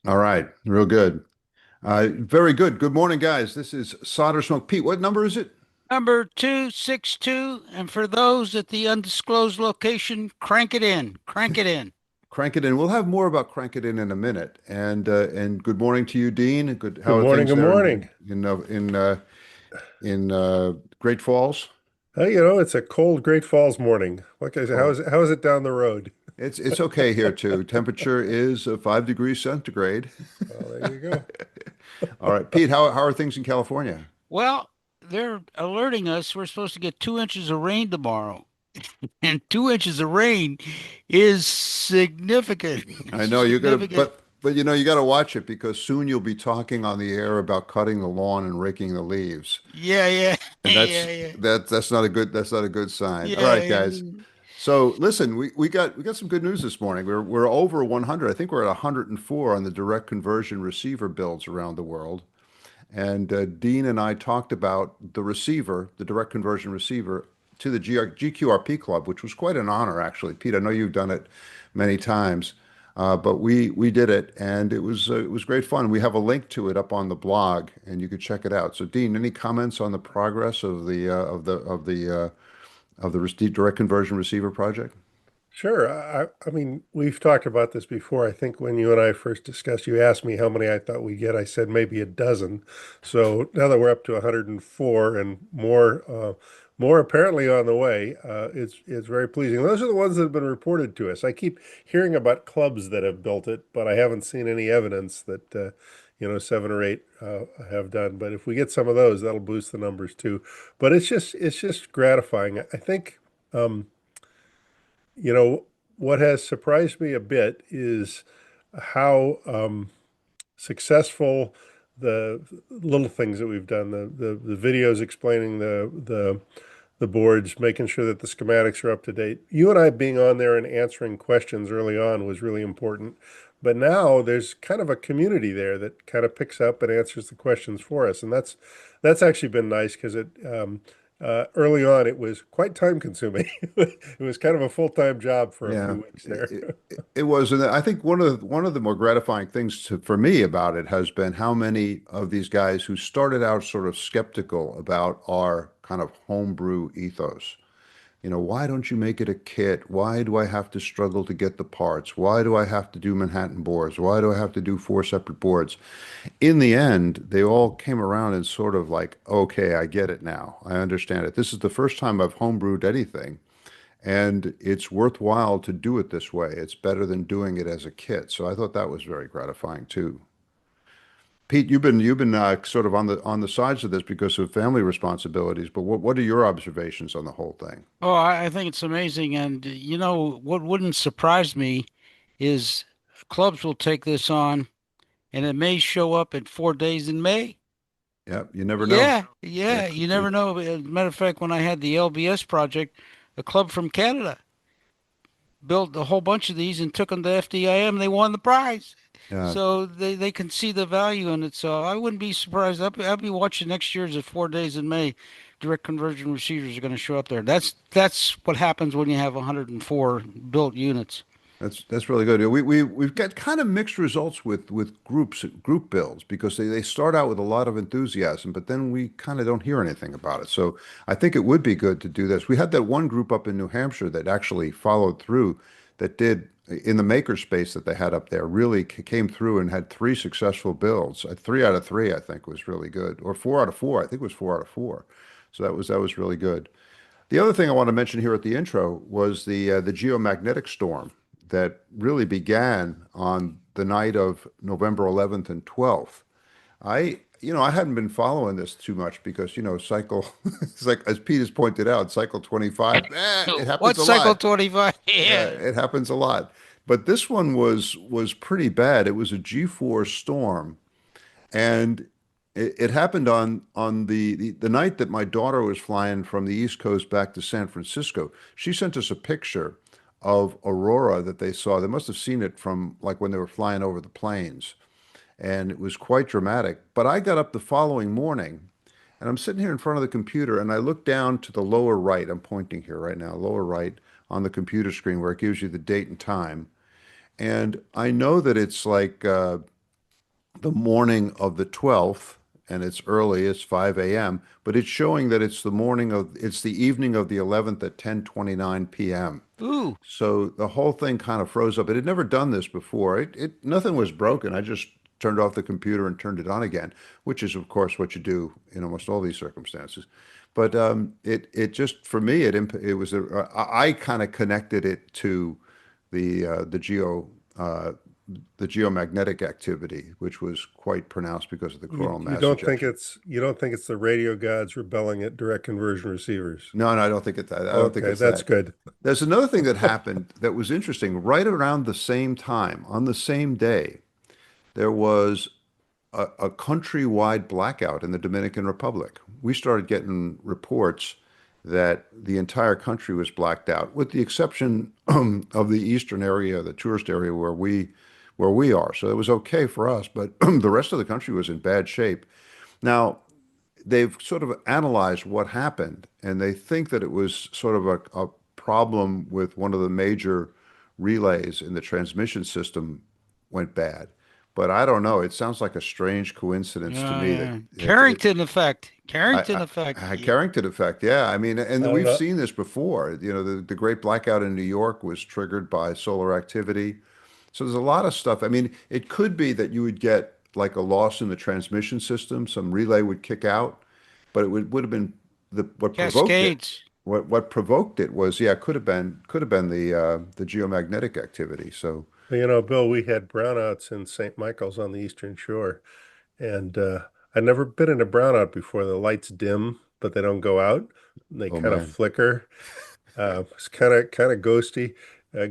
All right, real good. Very good. Good morning, guys. This is SolderSmoke. Pete, what number is it? Number 262, and for those at the undisclosed location, crank it in, crank it in. Crank it in. We'll have more about crank it in a minute. And good morning to you, Dean. Good. Good How are morning. things Good there morning. in Great Falls? It's a cold Great Falls morning. Like I said, Oh, how is it down the road? it's okay here too. Temperature is 5 degrees centigrade. Well, there you go. All right, Pete. How are things in California? Well, they're alerting us we're supposed to get 2 inches of rain tomorrow, and 2 inches of rain is significant. I know you got to, Significant. but you got to watch it because soon you'll be talking on the air about cutting the lawn and raking the leaves. Yeah, yeah, And yeah, yeah, that's not a good sign. All yeah, right, yeah. guys. So listen, we got some good news this morning. We're over 100. I think we're at 104 on the direct conversion receiver builds around the world. And Dean and I talked about the receiver, the direct conversion receiver, to the GQRP club, which was quite an honor, actually. Pete, I know you've done it many times, but we did it, and it was great fun. We have a link to it up on the blog, and you could check it out. So, Dean, any comments on the progress of the direct conversion receiver project? Sure. I mean, we've talked about this before. I think when you and I first discussed, you asked me how many I thought we'd get. I said maybe a dozen. So now that we're up to 104 and more apparently on the way, it's very pleasing. Those are the ones that have been reported to us. I keep hearing about clubs that have built it, but I haven't seen any evidence that seven or eight have done. But if we get some of those, that'll boost the numbers too. But it's just gratifying. I think. You know, what has surprised me a bit is how successful the little things that we've done, the videos explaining the boards, making sure that the schematics are up to date. You and I being on there and answering questions early on was really important. But now there's kind of a community there that kind of picks up and answers the questions for us, and that's actually been nice because early on it was quite time consuming. It was kind of a full-time job for a Yeah, few weeks there. it was, and I think one of the more gratifying things for me about it has been how many of these guys who started out sort of skeptical about our kind of homebrew ethos. Why don't you make it a kit? Why do I have to struggle to get the parts? Why do I have to do Manhattan boards? Why do I have to do four separate boards? In the end, they all came around and sort of like, okay, I get it now. I understand it. This is the first time I've homebrewed anything. And it's worthwhile to do it this way. It's better than doing it as a kit. So I thought that was very gratifying too. Pete, you've been sort of on the sides of this because of family responsibilities, but what are your observations on the whole thing? Oh, I think it's amazing. And you know what wouldn't surprise me is clubs will take this on, and it may show up in 4 days in May. Yeah, you never know. Yeah, yeah, It you could be. never know. As a matter of fact, when I had the LBS project, a club from Canada built a whole bunch of these and took them to FDIM. They won the prize. Yeah, So they can see the value in it. So I wouldn't be surprised. I'll be watching next year's at 4 days in May. Direct conversion receivers are going to show up there. That's what happens when you have 104 built units. that's really good. We've got kind of mixed results with group builds because they start out with a lot of enthusiasm, but then we kind of don't hear anything about it. So I think it would be good to do this. We had that one group up in New Hampshire that actually followed through, that did in the maker space that they had up there, really came through and had three successful builds. 3 out of 3, I think, was really good, or 4 out of 4. I think it was 4 out of 4. So that was really good. The other thing I want to mention here at the intro was the geomagnetic storm that really began on the night of November 11th and 12th. I hadn't been following this too much because, cycle, it's like, as Pete has pointed out, cycle 25, it happens What a cycle lot. 25? Yeah, Yeah. it happens a lot. But this one was pretty bad. It was a G4 storm, and it happened on the night that my daughter was flying from the East Coast back to San Francisco. She sent us a picture of aurora that they saw. They must have seen it from like when they were flying over the plains, and it was quite dramatic. But I got up the following morning, and I'm sitting here in front of the computer, and I look down to the lower right. I'm pointing here right now, lower right on the computer screen where it gives you the date and time. And I know that it's like the morning of the 12th, and it's early, it's 5 a.m., but it's showing that it's the evening of the 11th at 10:29 p.m. Ooh, So the whole thing kind of froze up. It had never done this before. Nothing was broken. I just turned off the computer and turned it on again, which is, of course, what you do in almost all these circumstances. But it just for me it was I kind of connected it to the the geomagnetic activity, which was quite pronounced because of the You coronal you mass don't think ejection. it's the radio gods rebelling at direct conversion receivers? No, I don't think it's that. I don't think Okay, it's that's that. good. There's another thing that happened that was interesting. Right around the same time, on the same day, there was a countrywide blackout in the Dominican Republic. We started getting reports that the entire country was blacked out, with the exception of the eastern area, the tourist area where we are. So it was okay for us, but the rest of the country was in bad shape. Now, they've sort of analyzed what happened, and they think that it was sort of a problem with one of the major relays in the transmission system went bad. But I don't know. It sounds like a strange coincidence to me that yeah. Carrington effect. Carrington effect. Carrington effect. Yeah, I mean, I and don't we've know. seen this before. You know, the Great Blackout in New York was triggered by solar activity. So there's a lot of stuff. I mean, it could be that you would get like a loss in the transmission system, some relay would kick out, but would have been what provoked it. Cascades. What provoked it was, yeah, could have been the geomagnetic activity. So, Bill, we had brownouts in St. Michael's on the Eastern Shore, and I'd never been in a brownout before. The lights dim, but they don't go out. They oh kind of man, flicker. It's kind of ghosty.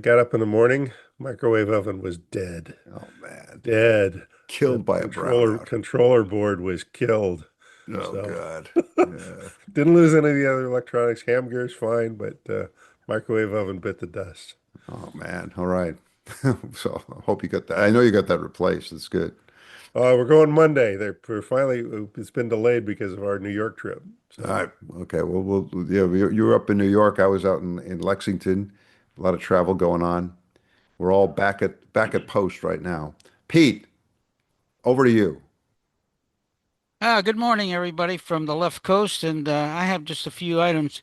Got up in the morning, microwave oven was dead, oh man, dead. The killed by a controller brownout. controller board was killed. Oh So God, yeah. didn't lose any of the other electronics. Ham gear's fine, but microwave oven bit the dust. Oh man, all right. So I hope you got that. I know you got that replaced. That's good. We're going Monday. We're finally, it's been delayed because of our New York trip. All So right. Okay. Well, yeah, you were up in New York. I was out in Lexington. A lot of travel going on. We're all back at post right now. Pete, over to you. Good morning, everybody from the left coast, and I have just a few items.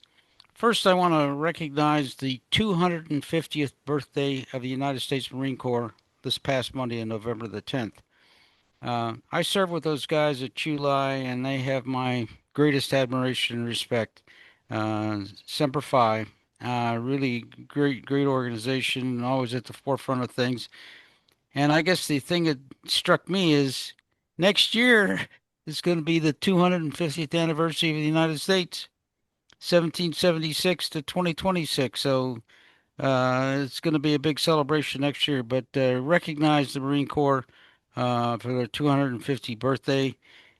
First, I want to recognize the 250th birthday of the United States Marine Corps this past Monday, on November the 10th. I served with those guys at Chulai, and they have my greatest admiration and respect. Semper Fi, really great organization, always at the forefront of things. And I guess the thing that struck me is next year is going to be the 250th anniversary of the United States, 1776 to 2026. So it's going to be a big celebration next year. But recognize the Marine Corps for their 250th birthday.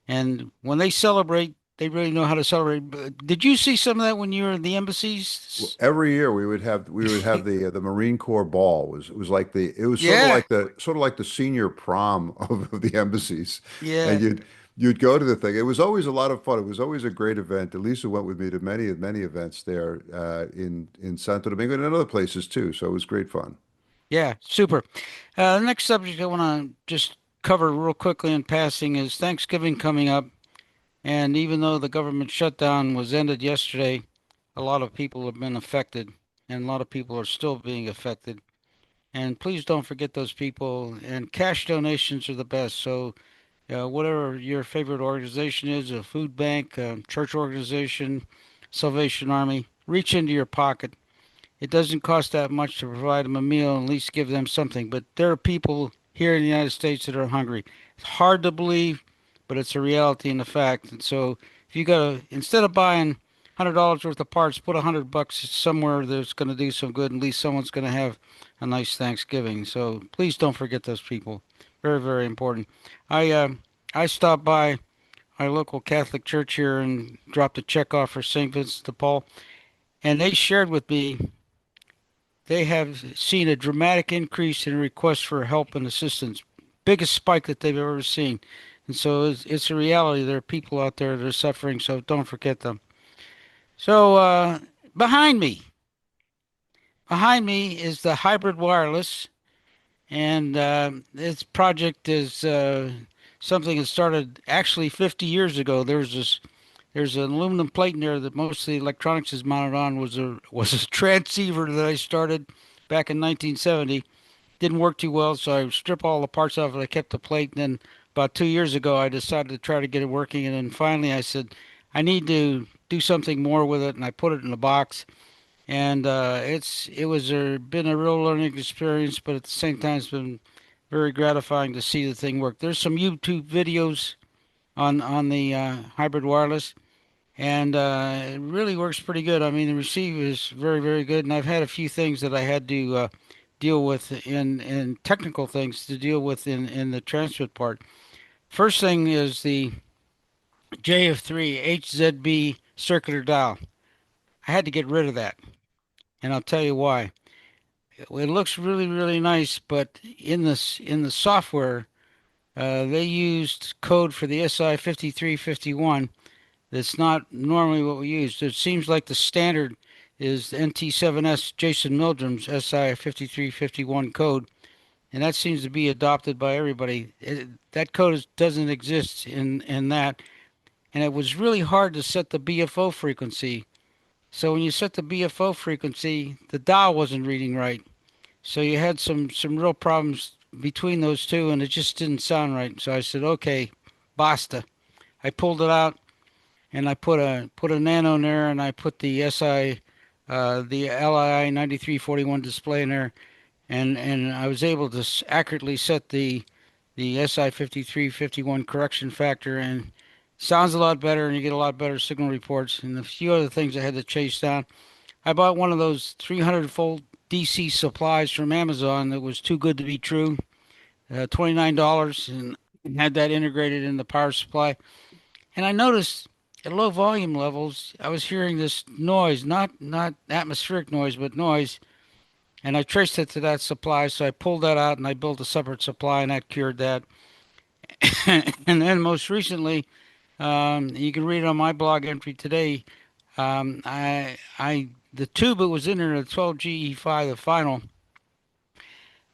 And when they celebrate, they really know how to celebrate. Did you see some of that when you were in the embassies? Every year we would have the Marine Corps ball. It was like it was Yeah, sort of like the senior prom of the embassies, and yeah. you'd go to the thing. It was always a lot of fun. It was always a great event. Elisa went with me to many events there in Santo Domingo and in other places too. So it was great fun. Yeah, super. The next subject I want to just cover real quickly in passing is Thanksgiving coming up. And even though the government shutdown was ended yesterday, a lot of people have been affected, and a lot of people are still being affected. And please don't forget those people. And cash donations are the best. So, whatever your favorite organization is, a food bank, a church organization, Salvation Army, reach into your pocket. It doesn't cost that much to provide them a meal and at least give them something. But there are people here in the United States that are hungry. It's hard to believe, but it's a reality and a fact. And so if you got to, instead of buying $100 worth of parts, put $100 somewhere that's going to do some good. At least someone's going to have a nice Thanksgiving. So please don't forget those people. Very, very important. I uh, I stopped by our local Catholic church here and dropped a check off for St. Vincent de Paul, and they shared with me they have seen a dramatic increase in requests for help and assistance, biggest spike that they've ever seen. And so it's a reality. There are people out there that are suffering, so don't forget them. So behind me, behind me is the hybrid wireless, and this project is something that started actually 50 years ago. There's an aluminum plate in there that most of the electronics is mounted on. Was a transceiver that I started back in 1970. Didn't work too well, so I stripped all the parts off it. I kept the plate. And then about 2 years ago, I decided to try to get it working. And then finally, I said, I need to do something more with it. And I put it in a box. And it was been a real learning experience, but at the same time, it's been very gratifying to see the thing work. There's some YouTube videos on the hybrid wireless, and it really works pretty good. I mean, the receiver is very, very good, and I've had a few things that I had to deal with in technical things to deal with in the transmit part. First thing is the JF3 HZB circular dial. I had to get rid of that, and I'll tell you why. It looks really, really nice, but in the software, they used code for the SI5351 that's not normally what we use. It seems like the standard is NT7S Jason Mildrum's SI5351 code, and that seems to be adopted by everybody. That code doesn't exist in that, and it was really hard to set the BFO frequency. So when you set the BFO frequency, the dial wasn't reading right. So you had some real problems between those two, and it just didn't sound right. So I said, okay, basta. I pulled it out, and I put a nano in there, and I put the the LI 9341 display in there, and I was able to accurately set the SI 5351 correction factor, and sounds a lot better, and you get a lot better signal reports. And a few other things I had to chase down. I bought one of those 300-volt DC supplies from Amazon that was too good to be true, $29, and had that integrated in the power supply. And I noticed at low volume levels, I was hearing this noise, not atmospheric noise, but noise. And I traced it to that supply, so I pulled that out and I built a separate supply, and that cured that. And then most recently, you can read it on my blog entry today. The tube that was in there, the 12GE5, the final,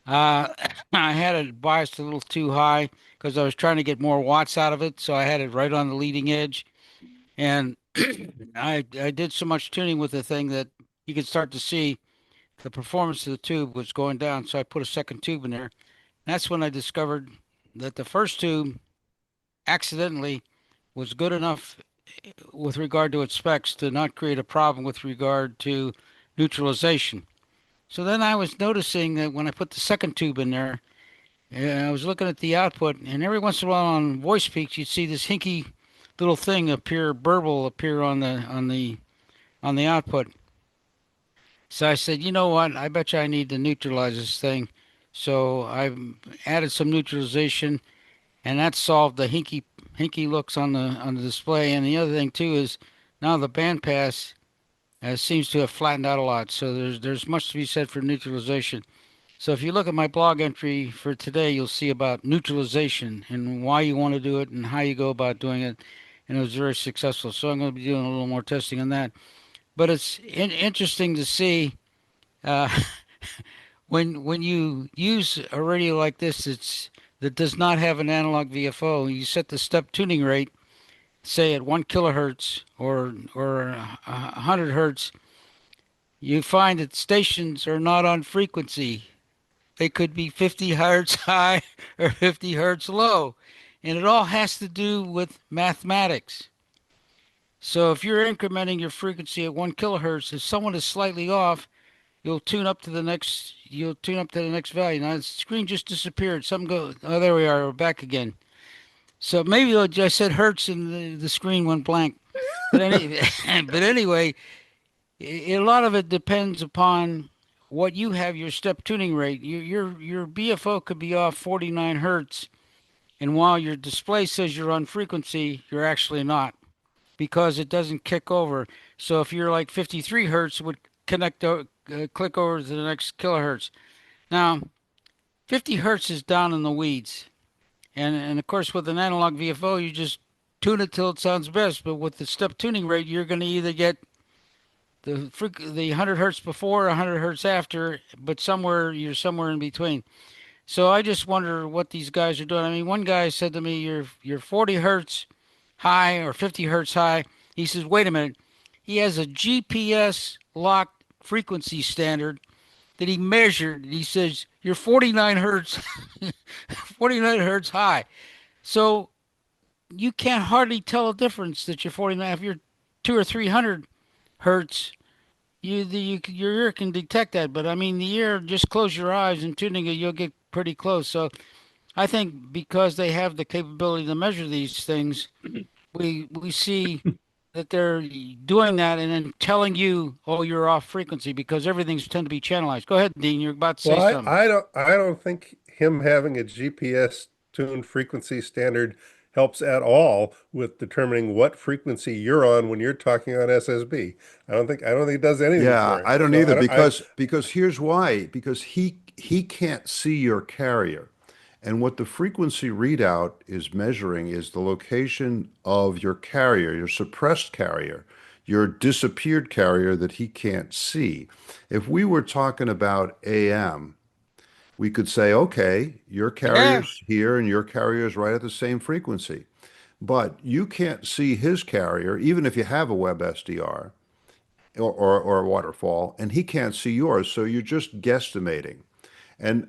uh, I had it biased a little too high because I was trying to get more watts out of it, so I had it right on the leading edge. And I did so much tuning with the thing that you could start to see the performance of the tube was going down. So I put a second tube in there. That's when I discovered that the first tube accidentally was good enough with regard to its specs to not create a problem with regard to neutralization. So then I was noticing that when I put the second tube in there, I was looking at the output, and every once in a while on voice peaks, you'd see this hinky little thing appear, burble appear on the output. So I said, you know what? I bet you I need to neutralize this thing. So I added some neutralization, and that solved the hinky looks on the display. And the other thing too is now the bandpass seems to have flattened out a lot. So there's much to be said for neutralization. So if you look at my blog entry for today, you'll see about neutralization and why you want to do it and how you go about doing it. And it was very successful. So I'm going to be doing a little more testing on that. But it's interesting to see uh, when you use a radio like this, that does not have an analog VFO. You set the step tuning rate, say at 1 kilohertz or 100 hertz. You find that stations are not on frequency. They could be 50 hertz high or 50 hertz low. And it all has to do with mathematics. So if you're incrementing your frequency at 1 kilohertz, if someone is slightly off, you'll tune up to the next value. Now the screen just disappeared. Oh, there we are. We're back again. So maybe I said hertz and the screen went blank. But, but anyway, a lot of it depends upon what you have your step tuning rate. Your BFO could be off 49 hertz, and while your display says you're on frequency, you're actually not, because it doesn't kick over. So if you're like 53 hertz, it would click over to the next kilohertz. Now, 50 hertz is down in the weeds, and of course with an analog VFO, you just tune it till it sounds best. But with the step tuning rate, you're going to either get the 100 hertz before, 100 hertz after, but you're somewhere in between. So I just wonder what these guys are doing. I mean, one guy said to me, "You're 40 hertz high or 50 hertz high." He says, "Wait a minute." He has a GPS locked frequency standard that he measured. He says, "You're 49 hertz, 49 hertz high." So you can't hardly tell a difference that you're 49. If you're 200 or 300 hertz, your ear can detect that. But I mean, the ear, just close your eyes and tuning it, you'll get pretty close. So I think because they have the capability to measure these things, we see that they're doing that and then telling you, "Oh, you're off frequency," because everything's tend to be channelized. Go ahead, Dean. You're about to Well, say something. I don't think him having a GPS tuned frequency standard helps at all with determining what frequency you're on when you're talking on SSB. I don't think it does anything Yeah, for him. I don't So either I because here's why. Because he can't see your carrier. And what the frequency readout is measuring is the location of your carrier, your suppressed carrier, your disappeared carrier that he can't see. If we were talking about AM, we could say, okay, your Yeah. carrier's here and your carrier's right at the same frequency. But you can't see his carrier, even if you have a web SDR or a waterfall, and he can't see yours. So you're just guesstimating. And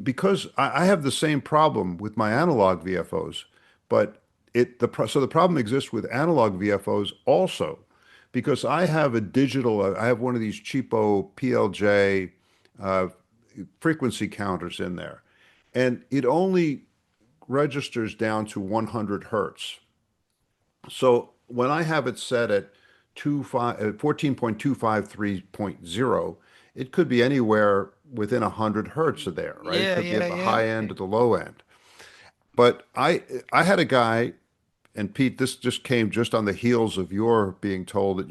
because I have the same problem with my analog VFOs, but so the problem exists with analog VFOs also, because I have a digital, I have one of these cheapo PLJ uh, frequency counters in there, and it only registers down to 100 hertz. So when I have it set at 14.253.0, it could be anywhere within 100 hertz of there, right? It Yeah, could be yeah, at the yeah. high end or the low end. But I had a guy, and Pete, this just came just on the heels of your being told that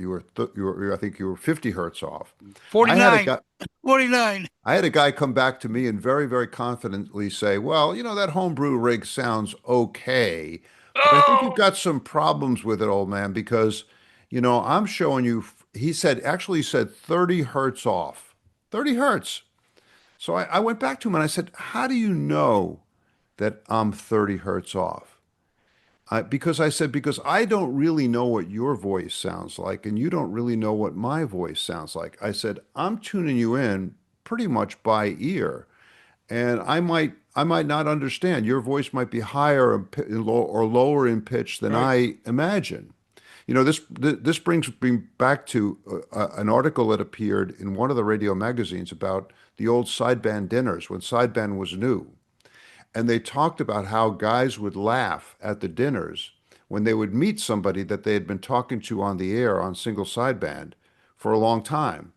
I think you were 50 hertz off. I had a 49. guy 49. I had a guy come back to me and very, very confidently say, well, that homebrew rig sounds okay, but I think you've Oh, got some problems with it, old man, because, I'm showing you, actually said 30 hertz off, 30 hertz. So I went back to him and I said, how do you know that I'm 30 hertz off? Because I said, because I don't really know what your voice sounds like, and you don't really know what my voice sounds like. I said, I'm tuning you in pretty much by ear, and I might not understand. Your voice might be higher or lower in pitch than right. I imagine. This brings me back to an article that appeared in one of the radio magazines about the old sideband dinners when sideband was new. And they talked about how guys would laugh at the dinners when they would meet somebody that they had been talking to on the air on single sideband for a long time.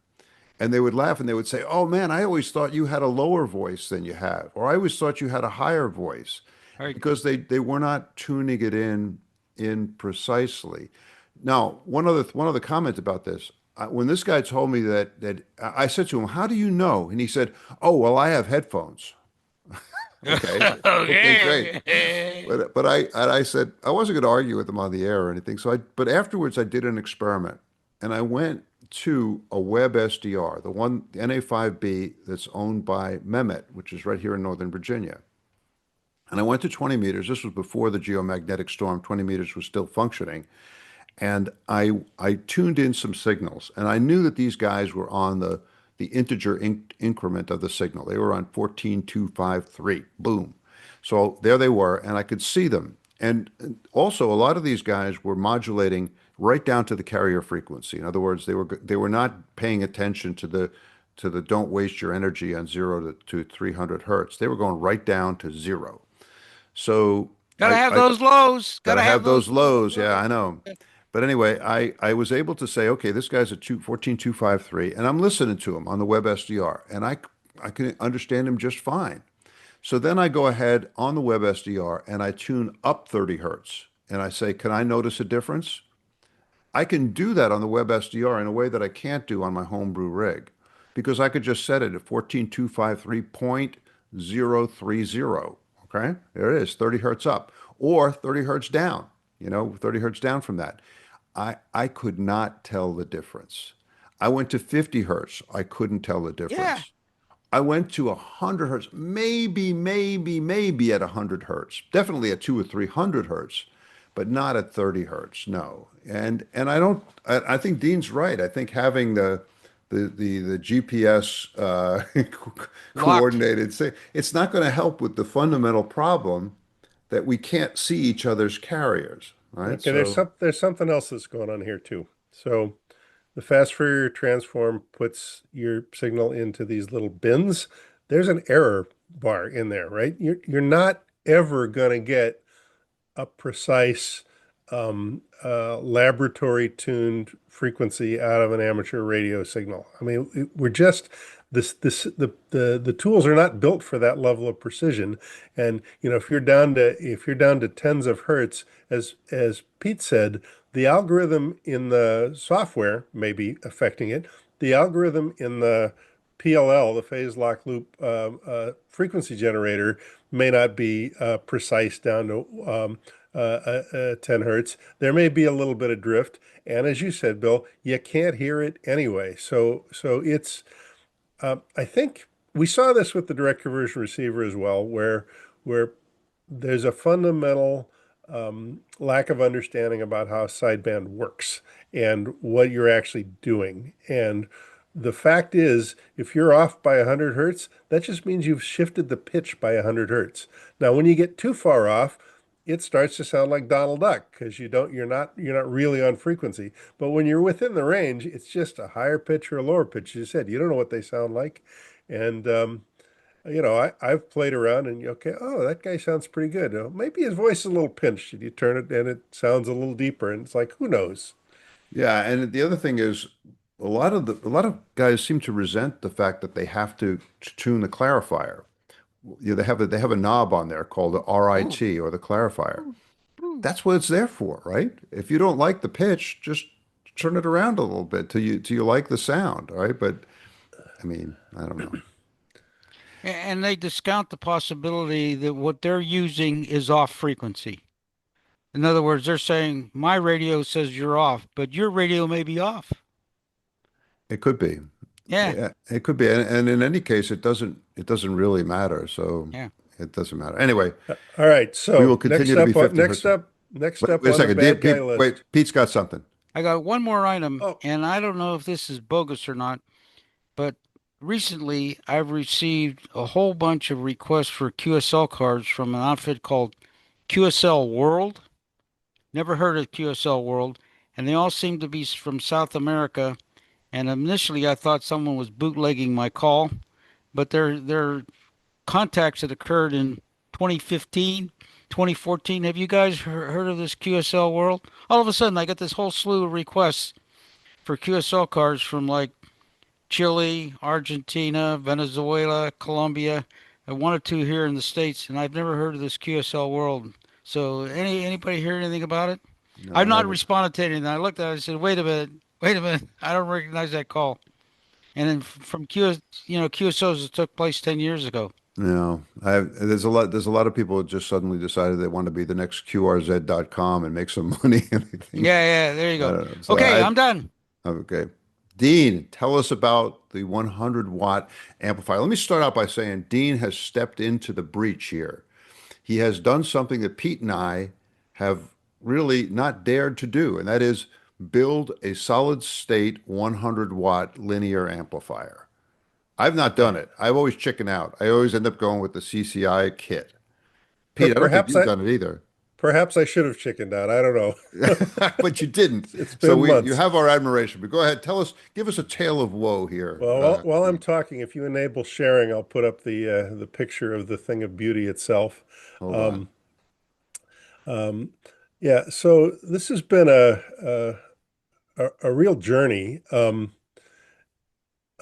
And they would laugh and they would say, "Oh man, I always thought you had a lower voice than you have, or I always thought you had a higher voice," Right. because they were not tuning it in precisely. Now, one other comment about this. When this guy told me that I said to him, "How do you know?" And he said, "Oh, well, I have headphones." Okay. Okay, great. Okay. But I said I wasn't going to argue with him on the air or anything. But afterwards I did an experiment, and I went to a web SDR, the NA5B that's owned by Mehmet, which is right here in Northern Virginia. And I went to 20 meters. This was before the geomagnetic storm. 20 meters was still functioning. And I tuned in some signals, and I knew that these guys were on the integer increment of the signal. They were on 14.253. Boom. So there they were, and I could see them. And also, a lot of these guys were modulating right down to the carrier frequency. In other words, they were not paying attention to the don't waste your energy on 0 to 300 hertz. They were going right down to 0. So Gotta I, have I those lows. Got to Gotta have have those those lows. Yeah, lows. I know. But anyway, I was able to say, okay, this guy's at 14.253, and I'm listening to him on the web SDR, and I can understand him just fine. So then I go ahead on the web SDR and I tune up 30 hertz, and I say, can I notice a difference? I can do that on the web SDR in a way that I can't do on my homebrew rig, because I could just set it at 14.253.030. Okay, there it is, 30 hertz up or 30 hertz down, 30 hertz down from that. I could not tell the difference. I went to 50 hertz. I couldn't tell the Yeah. difference. I went to 100 hertz, maybe at 100 hertz, definitely at 2 or 300 hertz, but not at 30 hertz. No. And I don't, I think Dean's right. I think having the GPS Locked. coordinated say it's not going to help with the fundamental problem that we can't see each other's carriers, right? Okay, So there's something else that's going on here too. So the fast Fourier transform puts your signal into these little bins. There's an error bar in there, right? You're not ever going to get a precise laboratory tuned frequency out of an amateur radio signal. I mean, we're just the tools are not built for that level of precision. And if you're down to tens of hertz, as Pete said, the algorithm in the software may be affecting it. The algorithm in the PLL, the phase lock loop frequency generator, may not be precise down to 10 hertz. There may be a little bit of drift. And as you said, Bill, you can't hear it anyway. So it's, I think we saw this with the direct conversion receiver as well, where there's a fundamental lack of understanding about how sideband works and what you're actually doing. And the fact is, if you're off by 100 hertz, that just means you've shifted the pitch by 100 hertz. Now, when you get too far off, it starts to sound like Donald Duck because you're not really on frequency. But when you're within the range, it's just a higher pitch or a lower pitch. As you said, you don't know what they sound like. And I've played around and okay, oh, that guy sounds pretty good. Maybe his voice is a little pinched, and you turn it and it sounds a little deeper, and it's like, who knows? yeah, and the other thing is a lot of guys seem to resent the fact that they have to tune the clarifier. They have a knob on there called the RIT or the clarifier. That's what it's there for, right? If you don't like the pitch, just turn it around a little bit till you like the sound, all right? But I mean, I don't know. And they discount the possibility that what they're using is off frequency. In other words, they're saying my radio says you're off, but your radio may be off. It could be. Yeah, Yeah, it could be. And in any case, it doesn't really matter. So yeah. it doesn't matter. Anyway, All right, we will so continue to be 50 hertz. next Wait, up wait a on the second. bad guy Pete, list. wait, Pete's got something. I got one more item, Oh, and I don't know if this is bogus or not, but recently I've received a whole bunch of requests for QSL cards from an outfit called QSL World. Never heard of QSL World, and they all seem to be from South America. And initially, I thought someone was bootlegging my call, but they're contacts that occurred in 2015, 2014. Have you guys heard of this QSL World? All of a sudden, I got this whole slew of requests for QSL cards from like Chile, Argentina, Venezuela, Colombia, and one or two here in the States, and I've never heard of this QSL World. So anybody hear anything about it? No, I've I not haven't. responded to anything. I looked at it and said, wait a minute, I don't recognize that call. And then from QSOs that took place 10 years ago. No, there's a lot of people that just suddenly decided they want to be the next QRZ.com and make some money and they think, Yeah, yeah, there you I go. don't know. So Okay, I'm done. okay. Dean, tell us about the 100-watt amplifier. Let me start out by saying Dean has stepped into the breach here. He has done something that Pete and I have really not dared to do, and that is build a solid state 100-watt linear amplifier. I've not done okay. it. I've always chickened out. I always end up going with the CCI kit. Per- Pete, I don't think perhaps you've I done it either. perhaps I should have chickened out. I don't know. But you didn't. It's So been you months. have our admiration. But go ahead, give us a tale of woe here. Well, while I'm Dean. talking, if you enable sharing, I'll put up the picture of the thing of beauty itself. Hold on. Um, um, yeah, so this has been a real journey.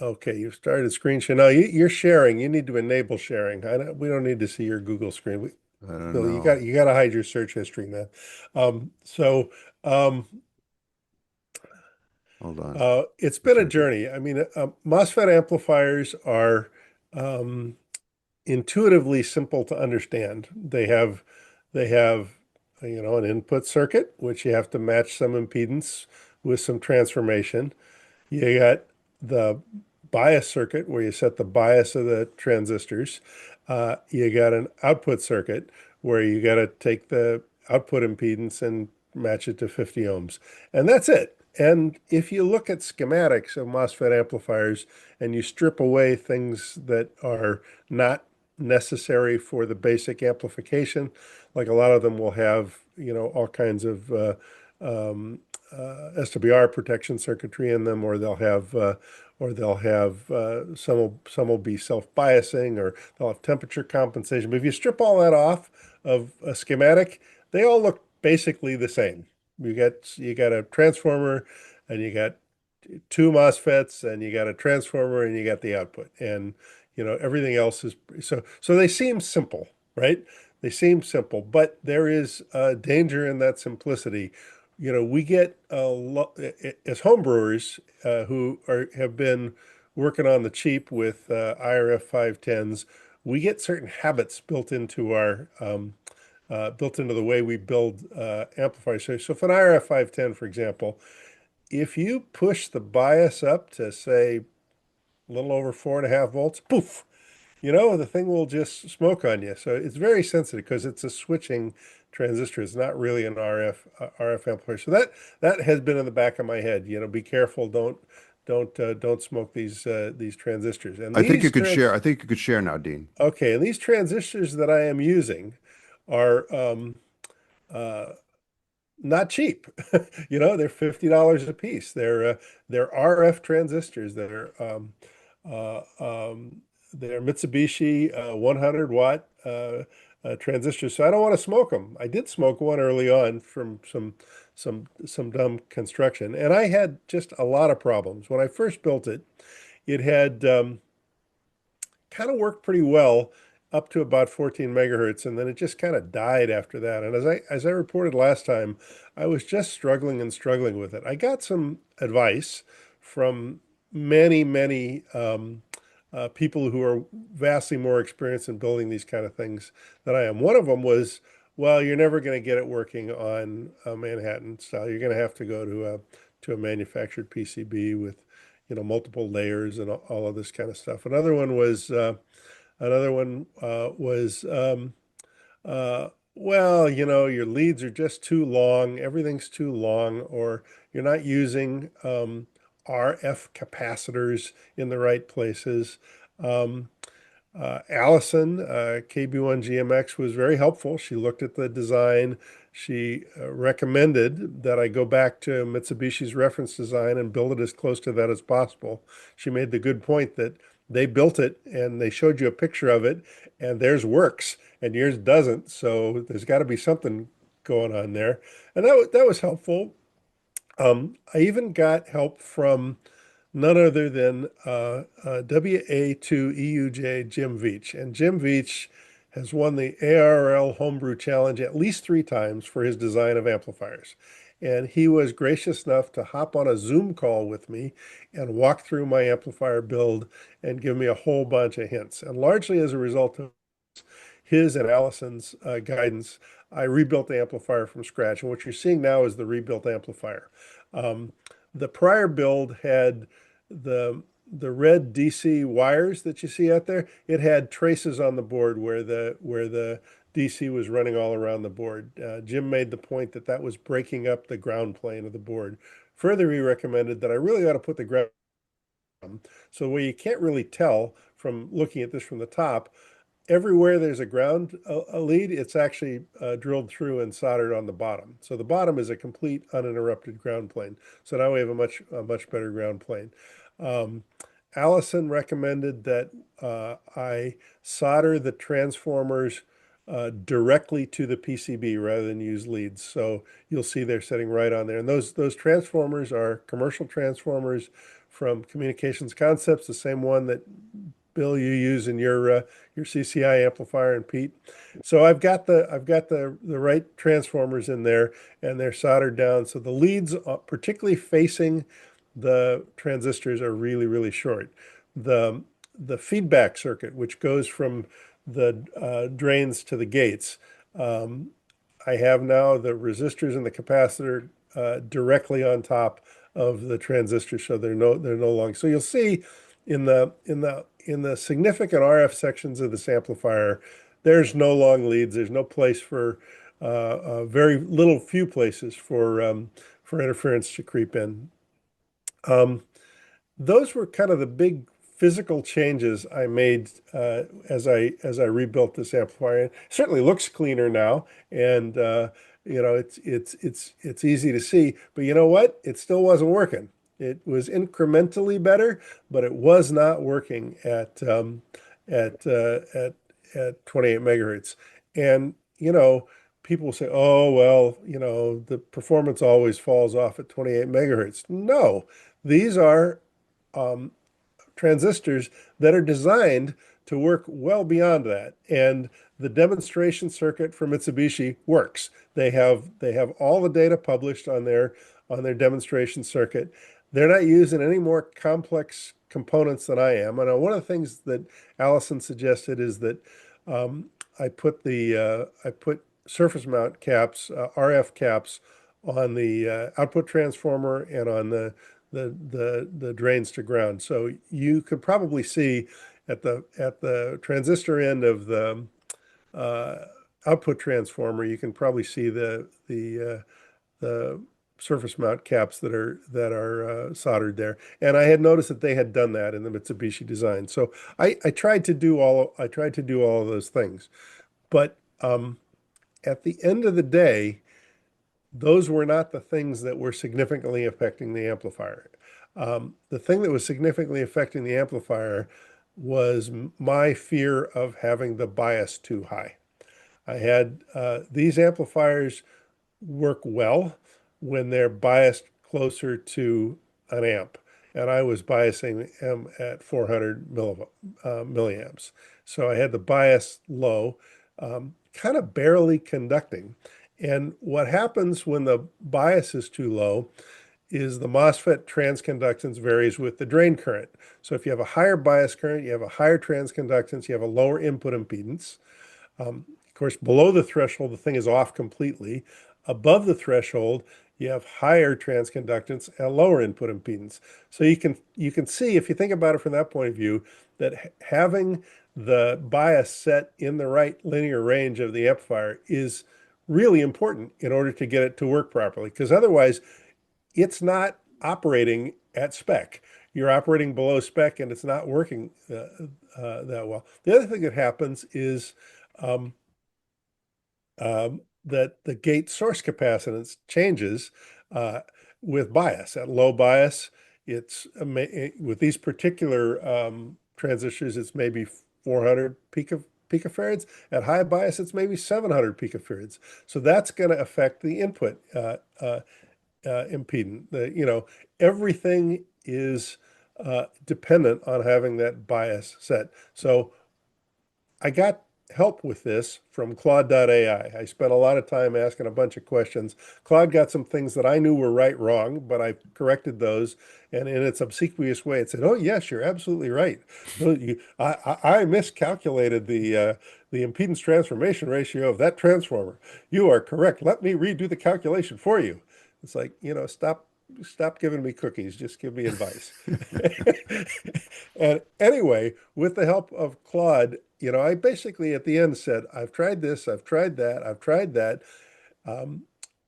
Okay, you've started screen share. Now you're sharing. You need to enable sharing. We don't need to see your Google screen. I don't Bill, know. you got to hide your search history, man. So um, Hold on. it's Let's been a see. journey. I mean, MOSFET amplifiers are um, intuitively simple to understand. They have an input circuit, which you have to match some impedance with some transformation. You got the bias circuit where you set the bias of the transistors. You got an output circuit where you got to take the output impedance and match it to 50 ohms. And that's it. And if you look at schematics of MOSFET amplifiers and you strip away things that are not necessary for the basic amplification, like a lot of them will have, all kinds of SWR protection circuitry in them, or they'll have some will be self-biasing, or they'll have temperature compensation. But if you strip all that off of a schematic, they all look basically the same. You got a transformer, and you got two MOSFETs, and you got a transformer, and you got the output, and everything else is so they seem simple, right? They seem simple, but there is a danger in that simplicity. We get a lot as homebrewers who have been working on the cheap with IRF 510s. We get certain habits built into the way we build amplifiers. So if an IRF 510, for example, if you push the bias up to say a little over 4.5 volts, poof, the thing will just smoke on you. So it's very sensitive because it's a switching transistor. It's not really an RF amplifier. So that has been in the back of my head. Be careful. Don't smoke these transistors. And I think you these could trans share. I think you could share now, Dean. Okay, and these transistors that I am using are not cheap. They're $50 a piece. They're RF transistors. Uh, um, they're Mitsubishi 100 watt transistors. So I don't want to smoke them. I did smoke one early on from some dumb construction, and I had just a lot of problems when I first built it. It had kind of worked pretty well up to about 14 megahertz, and then it just kind of died after that. And as I reported last time, I was just struggling and struggling with it. I got some advice from many people who are vastly more experienced in building these kind of things than I am. One of them was, well, you're never going to get it working on a Manhattan style. You're going to have to go to a manufactured PCB with multiple layers and all of this kind of stuff. Another one was, well, your leads are just too long, everything's too long, or you're not using RF capacitors in the right places. Um, Allison, KB1GMX, was very helpful. She looked at the design. She recommended that I go back to Mitsubishi's reference design and build it as close to that as possible. She made the good point that they built it and they showed you a picture of it, and theirs works and yours doesn't. So there's got to be something going on there. And that was helpful. I even got help from none other than WA2EUJ Jim Veach. And Jim Veach has won the ARL Homebrew Challenge at least 3 times for his design of amplifiers. And he was gracious enough to hop on a Zoom call with me and walk through my amplifier build and give me a whole bunch of hints. And largely as a result of his and Allison's guidance, I rebuilt the amplifier from scratch. And what you're seeing now is the rebuilt amplifier. The prior build had the red DC wires that you see out there. It had traces on the board where the DC was running all around the board. Jim made the point that that was breaking up the ground plane of the board. Further, he recommended that I really ought to put the ground so where you can't really tell from looking at this from the top, everywhere there's a ground lead, it's actually drilled through and soldered on the bottom. So the bottom is a complete uninterrupted ground plane. So now we have a much better ground plane. Allison recommended that I solder the transformers directly to the PCB rather than use leads. So you'll see they're sitting right on there. And those transformers are commercial transformers from Communications Concepts, the same one that Bill, you use in your CCI amplifier, and Pete. So I've got the right transformers in there, and they're soldered down. So the leads, particularly facing the transistors, are really short. The feedback circuit, which goes from the drains to the gates, I have now the resistors and the capacitor directly on top of the transistor, so they're no longer. So you'll see in the significant RF sections of this amplifier, there's no long leads. There's no place for very little few places for interference to creep in. Um, those were kind of the big physical changes I made as I rebuilt this amplifier. It certainly looks cleaner now, and it's easy to see. But you know what? It still wasn't working. It was incrementally better, but it was not working at at 28 megahertz. And people say, "Oh well, the performance always falls off at 28 megahertz." No, these are um, transistors that are designed to work well beyond that. And the demonstration circuit for Mitsubishi works. They have all the data published on their demonstration circuit. They're not using any more complex components than I am. And one of the things that Allison suggested is that I put surface mount caps, RF caps on the output transformer and on the drains to ground. So you could probably see at the transistor end of the uh, output transformer, you can probably see the surface mount caps that are soldered there. And I had noticed that they had done that in the Mitsubishi design. So I tried to do all of those things. But at the end of the day, those were not the things that were significantly affecting the amplifier. The thing that was significantly affecting the amplifier was my fear of having the bias too high. I had these amplifiers work well when they're biased closer to an amp, and I was biasing them at 400 milliamps. So I had the bias low, kind of barely conducting. And what happens when the bias is too low is the MOSFET transconductance varies with the drain current. So if you have a higher bias current, you have a higher transconductance, you have a lower input impedance. Of course, below the threshold, the thing is off completely. Above the threshold, you have higher transconductance and lower input impedance. So you can see, if you think about it from that point of view, that having the bias set in the right linear range of the amplifier is really important in order to get it to work properly. Because otherwise, it's not operating at spec. You're operating below spec, and it's not working that well. The other thing that happens is um, that the gate source capacitance changes uh, with bias. At low bias, with these particular transistors, it's maybe 400 picofarads. At high bias, it's maybe 700 picofarads. So that's going to affect the input impedance. Everything is dependent on having that bias set. So I got help with this from Claude.ai. I spent a lot of time asking a bunch of questions. Claude got some things that I knew were wrong, but I corrected those. And in its obsequious way, it said, "Oh yes, you're absolutely right. No, I miscalculated the impedance transformation ratio of that transformer. You are correct. Let me redo the calculation for you." It's like, stop giving me cookies. Just give me advice. And anyway, with the help of Claude, I basically at the end said, "I've tried this, I've tried that, I've tried that." Um,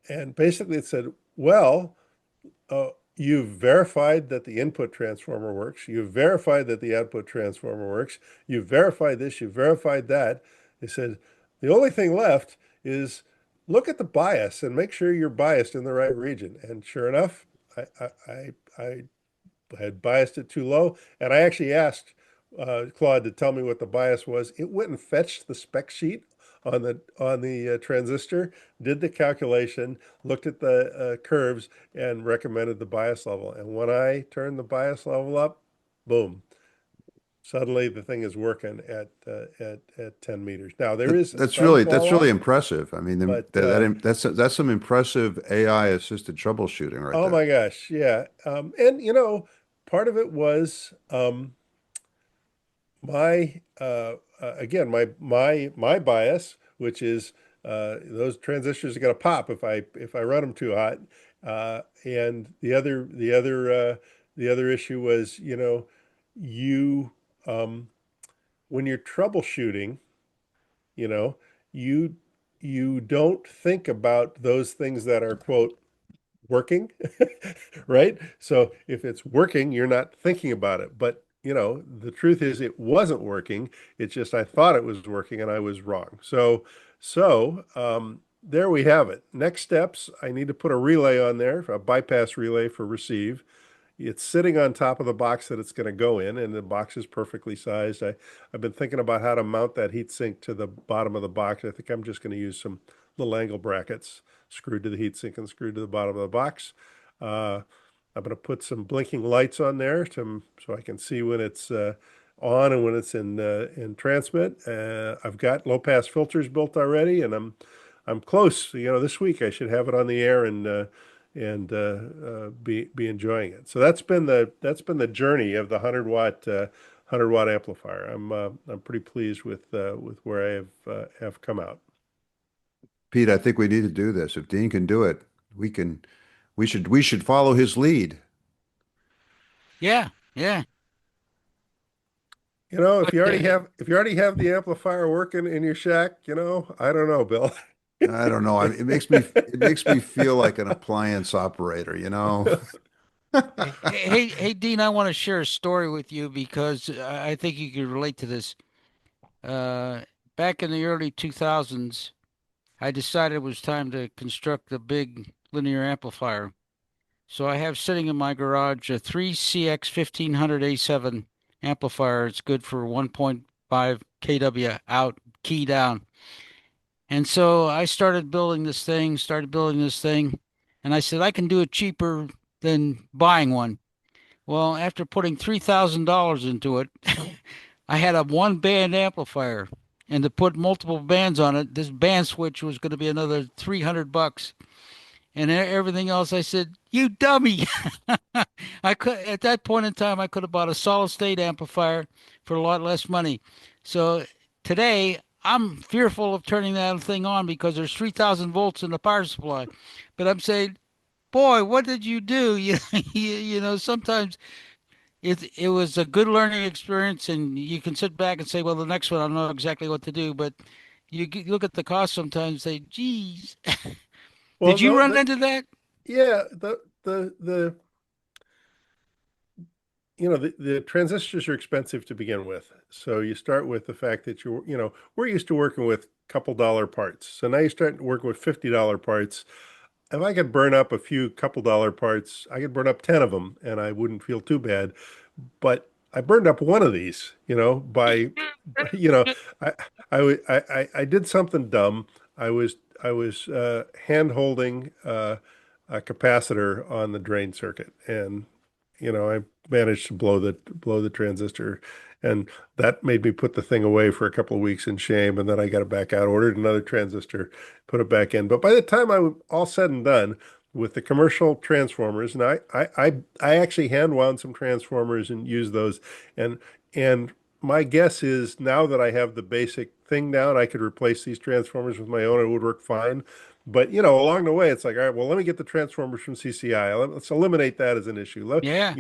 and basically it said, "Well, you've verified that the input transformer works. You've verified that the output transformer works. You've verified this, you've verified that." They said, "The only thing left is look at the bias and make sure you're biased in the right region." And sure enough, I had biased it too low. And I actually asked Claude to tell me what the bias was. It went and fetched the spec sheet on the transistor, did the calculation, looked at the curves, and recommended the bias level. And when I turned the bias level up, boom, suddenly the thing is working at 10 meters. Now there is That's some really fall off, impressive. I mean, but that's some impressive AI assisted troubleshooting right oh there. my gosh, yeah. And part of it was my again my bias, which is those transistors are going to pop if I run them too hot. And the other issue was, you, when you're troubleshooting, you know, you you don't think about those things that are quote working, right? So if it's working, you're not thinking about it. But the truth is it wasn't working. It's just I thought it was working and I was wrong. So there we have it. Next steps, I need to put a relay on there, a bypass relay for receive. It's sitting on top of the box that it's going to go in, and the box is perfectly sized. I've been thinking about how to mount that heatsink to the bottom of the box. I think I'm just going to use some little angle brackets screwed to the heatsink and screwed to the bottom of the box. Uh, I'm going to put some blinking lights on there so I can see when it's on and when it's in transmit. I've got low pass filters built already, and I'm close. This week I should have it on the air and be enjoying it. So that's been the journey of the 100 watt amplifier. I'm pretty pleased with where I have come out. Pete, I think we need to do this. If Dean can do it, we can. We should follow his lead. Yeah, yeah. If But you already have the amplifier working in your shack, I don't know, Bill. I don't know. It makes me feel like an appliance operator. hey, Dean, I want to share a story with you because I think you can relate to this. Uh, Back in the early 2000s, I decided it was time to construct a big linear amplifier. So I have sitting in my garage a 3CX 1500A7 amplifier. It's good for 1.5 kW out, key down. And so I started building this thing, and I said I can do it cheaper than buying one. Well, after putting $3,000 into it, I had a one band amplifier. And to put multiple bands on it, this band switch was going to be another $300. And everything else, I said, "You dummy!" I could at that point in time, I could have bought a solid state amplifier for a lot less money. So today, I'm fearful of turning that thing on because there's 3,000 volts in the power supply. But I'm saying, boy, what did you do? Sometimes it was a good learning experience, and you can sit back and say, well, the next one I don't know exactly what to do, but look at the cost sometimes and say, geez, Well, did you no, run into that? yeah, the transistors are expensive to begin with. So you start with the fact that we're used to working with couple dollar parts. So now you start working with $50 parts. If I could burn up a few couple dollar parts, I could burn up 10 of them and I wouldn't feel too bad. But I burned up one of these, you know, I, I did something dumb. I was hand holding a capacitor on the drain circuit, and I managed to blow the transistor, and that made me put the thing away for a couple of weeks in shame. And then I got it back out, ordered another transistor, put it back in. But by the time I was all said and done with the commercial transformers, and I actually hand wound some transformers and used those, and my guess is now that I have the basic thing down, I could replace these transformers with my own. It would work fine. But along the way, it's like, all right, well, let me get the transformers from CCI. Let's eliminate that as an issue. Yeah.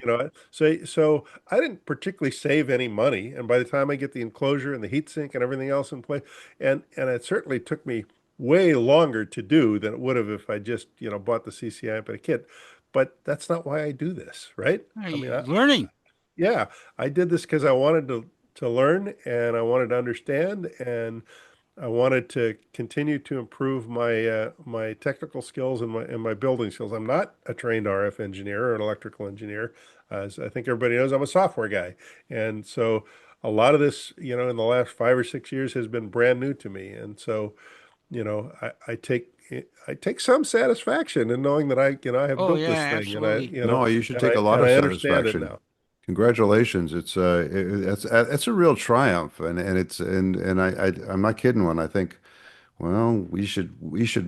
So I didn't particularly save any money. And by the time I get the enclosure and the heatsink and everything else in place, and it certainly took me way longer to do than it would have if I just bought the CCI and a kit. But that's not why I do this, right? I mean, Learning. yeah, I did this because I wanted to learn and I wanted to understand and I wanted to continue to improve my technical skills and my building skills. I'm not a trained RF engineer or an electrical engineer. As I think everybody knows, I'm a software guy. And so a lot of this, in the last 5 or 6 years has been brand new to me. And so, I take some satisfaction in knowing that I have Oh built yeah, this thing and I, absolutely. No, you should and take I a lot and of I understand it satisfaction. now. Congratulations. It's a real triumph, and I'm not kidding when I think, well, we should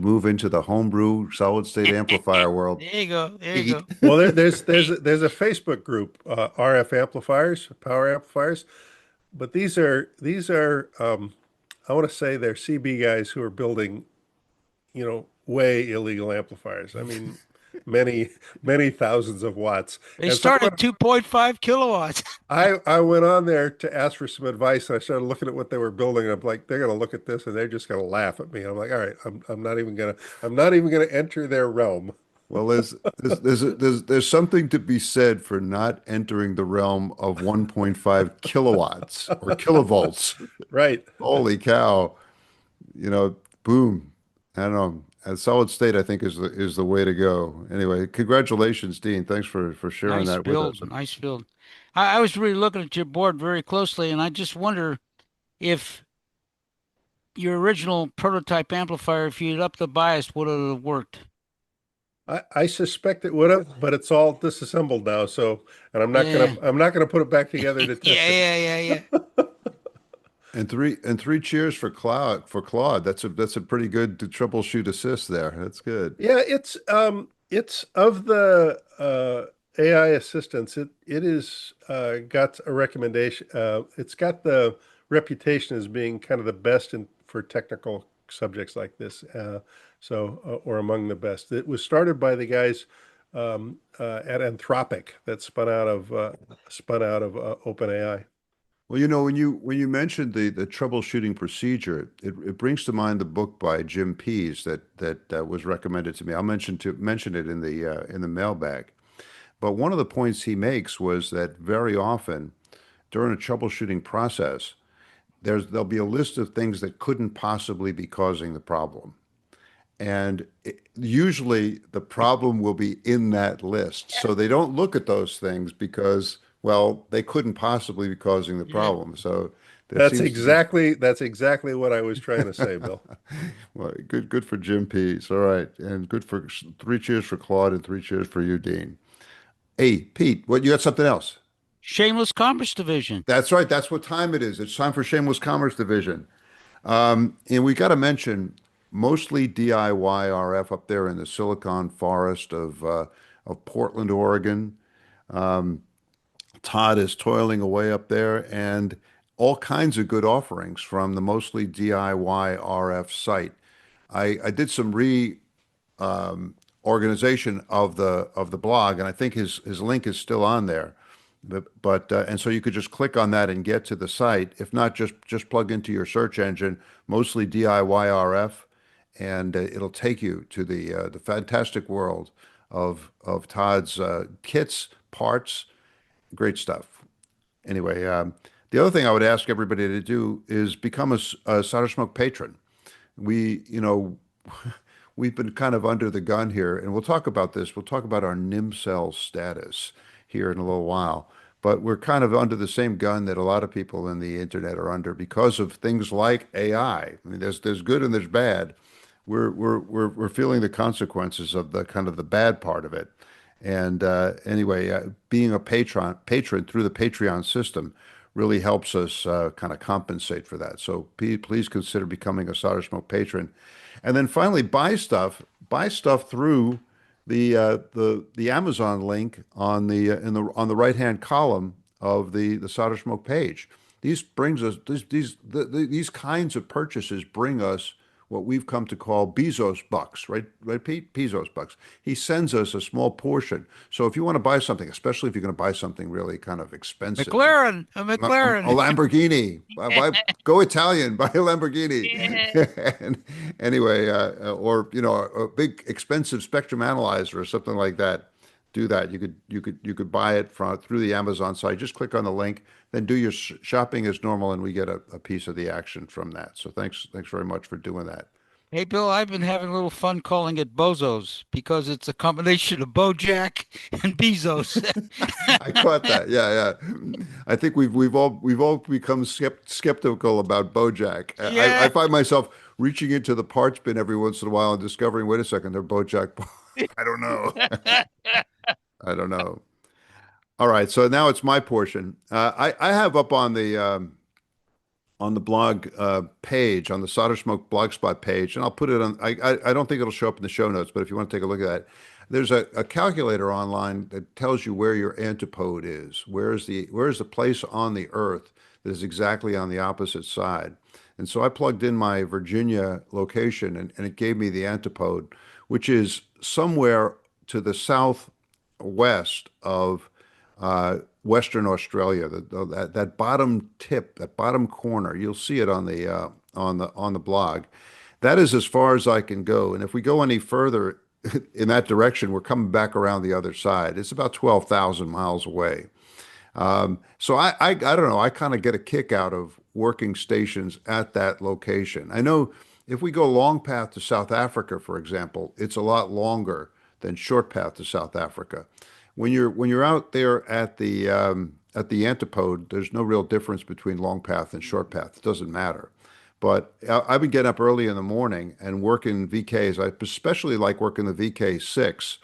move into the homebrew solid state amplifier world. There you go. There you Pete. go. Well, there's a Facebook group, RF amplifiers, power amplifiers, but these are I want to say they're CB guys who are building, way illegal amplifiers. I mean, many, many thousands of watts. They And so start at 2.5 kilowatts. I went on there to ask for some advice, and I started looking at what they were building, and I'm like, they're going to look at this and they're just going to laugh at me. And I'm like, all right, I'm not even gonna enter their realm. Well, there's something to be said for not entering the realm of 1.5 kilowatts or kilovolts. Right. Holy cow. You know, boom. I don't know. A solid state, I think, is the way to go. Anyway, congratulations, Dean. Thanks for sharing Nice that with us. build, nice build. I was really looking at your board very closely, and I just wonder if your original prototype amplifier, if you'd up the bias, would it have worked? I suspect it would have, but it's all disassembled now. So, and Yeah, I'm not gonna put it back together to test it. yeah. And three cheers for Claude. That's a pretty good troubleshoot assist there. That's good. Yeah, it's of the AI assistants. It is got a recommendation. It's got the reputation as being kind of the best for technical subjects like this. Or among the best. It was started by the guys at Anthropic that spun out of OpenAI. Well, when you mentioned the troubleshooting procedure, it brings to mind the book by Jim Pease that was recommended to me. I'll mention it in the mailbag. But one of the points he makes was that very often during a troubleshooting process, there'll be a list of things that couldn't possibly be causing the problem. And usually the problem will be in that list. So they don't look at those things because, well, they couldn't possibly be causing the Yeah. problem. So there seems to be, That's exactly what I was trying to say, Bill. well, good for Jim Pease. All right. And good for three cheers for Claude and three cheers for you, Dean. Hey, Pete, what you got something else? Shameless Commerce Division. That's right. That's what time it is. It's time for Shameless Commerce Division. And we got to mention mostly DIY RF up there in the Silicon Forest of Portland, Oregon. Todd is toiling away up there, and all kinds of good offerings from the mostly DIY RF site. I did some organization of the blog, and I think his link is still on there. And so you could just click on that and get to the site. If not, just plug into your search engine, mostly DIY RF, and it'll take you to the fantastic world of Todd's kits, parts, great stuff. Anyway, the other thing I would ask everybody to do is become a SolderSmoke patron. We, we've been kind of under the gun here, and we'll talk about this. We'll talk about our NIM status here in a little while. But we're kind of under the same gun that a lot of people in the internet are under because of things like AI. I mean, there's good and there's bad. We're feeling the consequences of the kind of the bad part of it. And anyway, being a patron through the Patreon system really helps us kind of compensate for that. So please consider becoming a SolderSmoke patron. And then finally, buy stuff through the Amazon link on the right-hand column of the SolderSmoke page. These kinds of purchases bring us what we've come to call Bezos bucks, right, Pete? Bezos bucks. He sends us a small portion. So if you want to buy something, especially if you're going to buy something really kind of expensive, A a McLaren. Lamborghini. Go Italian, buy a Lamborghini. Yeah. And anyway, or a big expensive spectrum analyzer or something like that. Do that. You could buy it through the Amazon site. Just click on the link, then do your shopping as normal, and we get a piece of the action from that. So thanks very much for doing that. Hey, Bill, I've been having a little fun calling it Bozos because it's a combination of Bojack and Bezos. I caught that. Yeah. I think we've all become skeptical about Bojack. Yeah. I find myself reaching into the parts bin every once in a while and discovering, wait a second, they're Bojack. I don't know. I don't know. All right, so now it's my portion. I have up on the blog page, on the SolderSmoke Blogspot page, and I'll put it on. I don't think it'll show up in the show notes, but if you want to take a look at that, there's a calculator online that tells you where your antipode is. Where's the place on the Earth that is exactly on the opposite side? And so I plugged in my Virginia location, and it gave me the antipode, which is somewhere to the southwest of Western Australia. That bottom tip, that bottom corner, you'll see it on the blog. That is as far as I can go. And if we go any further in that direction, we're coming back around the other side. It's about 12,000 miles away. So I don't know. I kind of get a kick out of working stations at that location. I know if we go long path to South Africa, for example, it's a lot longer than short path to South Africa. When you're out there at the Antipode, there's no real difference between long path and short path. It doesn't matter. But I've been getting up early in the morning and working VKs. I especially like working the VK6.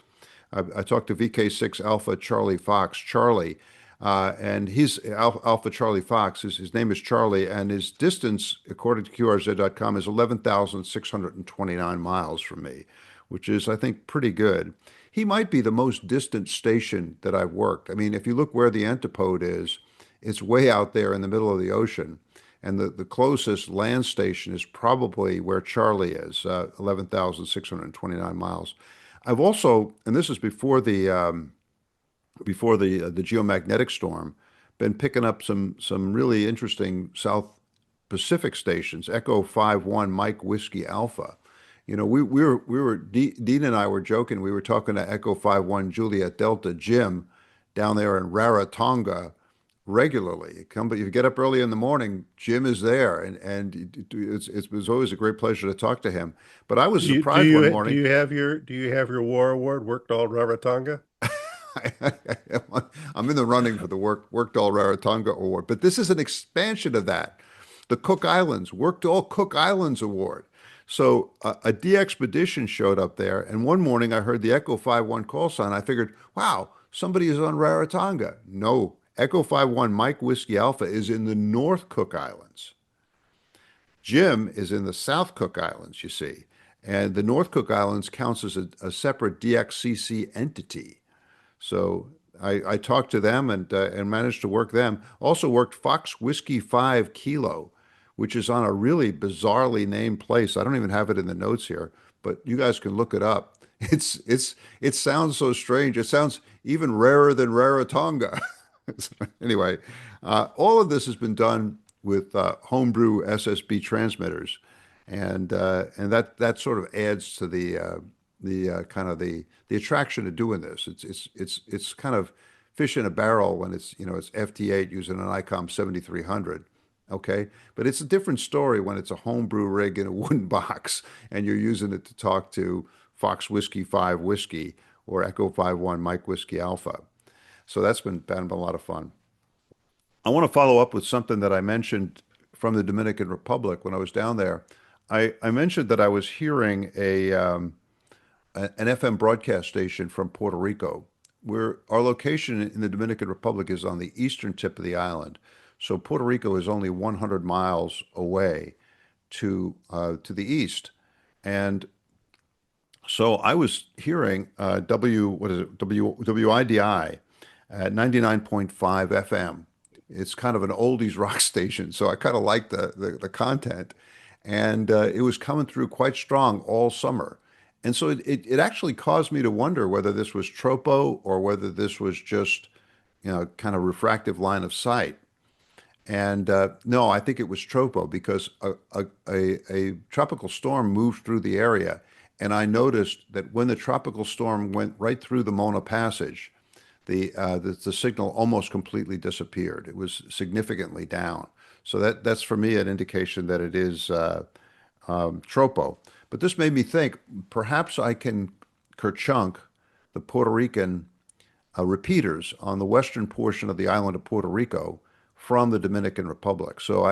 I talked to VK6 Alpha Charlie Fox, Charlie, and he's Alpha Charlie Fox. His name is Charlie, and his distance, according to QRZ.com, is 11,629 miles from me, which is, I think, pretty good. He might be the most distant station that I've worked. I mean, if you look where the Antipode is, it's way out there in the middle of the ocean. And the closest land station is probably where Charlie is, 11,629 miles. I've also, and this is before the geomagnetic storm, been picking up some really interesting South Pacific stations. Echo 51 Mike Whiskey Alpha. You know, Dean and I were joking. We were talking to Echo 51 Juliet Delta Jim down there in Rarotonga regularly. You get up early in the morning, Jim is there, and it was always a great pleasure to talk to him. But I was surprised one morning. Do you have your war award, Worked All Rarotonga? I'm in the running for the Worked All Rarotonga Award, but this is an expansion of that. The Cook Islands, Worked All Cook Islands Award. So a D-Expedition showed up there, and one morning I heard the Echo 51 call sign. I figured, wow, somebody is on Rarotonga. No, Echo 51 Mike Whiskey Alpha is in the North Cook Islands. Jim is in the South Cook Islands, you see. And the North Cook Islands counts as a separate DXCC entity. So I talked to them and managed to work them. Also worked Fox Whiskey 5 Kilo, which is on a really bizarrely named place. I don't even have it in the notes here, but you guys can look it up. It sounds so strange. It sounds even rarer than Rarotonga. Anyway, all of this has been done with homebrew SSB transmitters, and that sort of adds to the kind of the attraction of doing this. It's kind of fish in a barrel when it's FT8 using an ICOM 7300. Okay, but it's a different story when it's a homebrew rig in a wooden box and you're using it to talk to Fox Whiskey 5 Whiskey or Echo 51 Mike Whiskey Alpha. So that's been a lot of fun. I want to follow up with something that I mentioned from the Dominican Republic when I was down there. I mentioned that I was hearing an FM broadcast station from Puerto Rico, where our location in the Dominican Republic is on the eastern tip of the island. So Puerto Rico is only 100 miles away to the east. And so I was hearing WIDI at 99.5 FM. It's kind of an oldies rock station, so I kind of like the content. And it was coming through quite strong all summer. And so it actually caused me to wonder whether this was tropo or whether this was just, kind of refractive line of sight. And no, I think it was tropo because a tropical storm moved through the area. And I noticed that when the tropical storm went right through the Mona Passage, the signal almost completely disappeared. It was significantly down. So that's for me an indication that it is tropo. But this made me think perhaps I can kerchunk the Puerto Rican repeaters on the western portion of the island of Puerto Rico from the Dominican Republic. So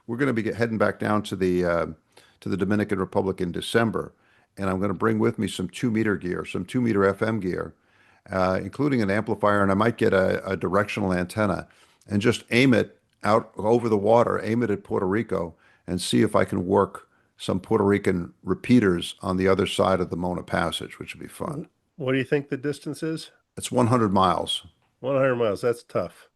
we're going to be heading back down to the Dominican Republic in December, and I'm going to bring with me some 2-meter gear, some 2-meter FM gear, including an amplifier, and I might get a directional antenna and just aim it out over the water, aim it at Puerto Rico, and see if I can work some Puerto Rican repeaters on the other side of the Mona Passage, which would be fun. What do you think the distance is? It's 100 miles. 100 miles. That's tough.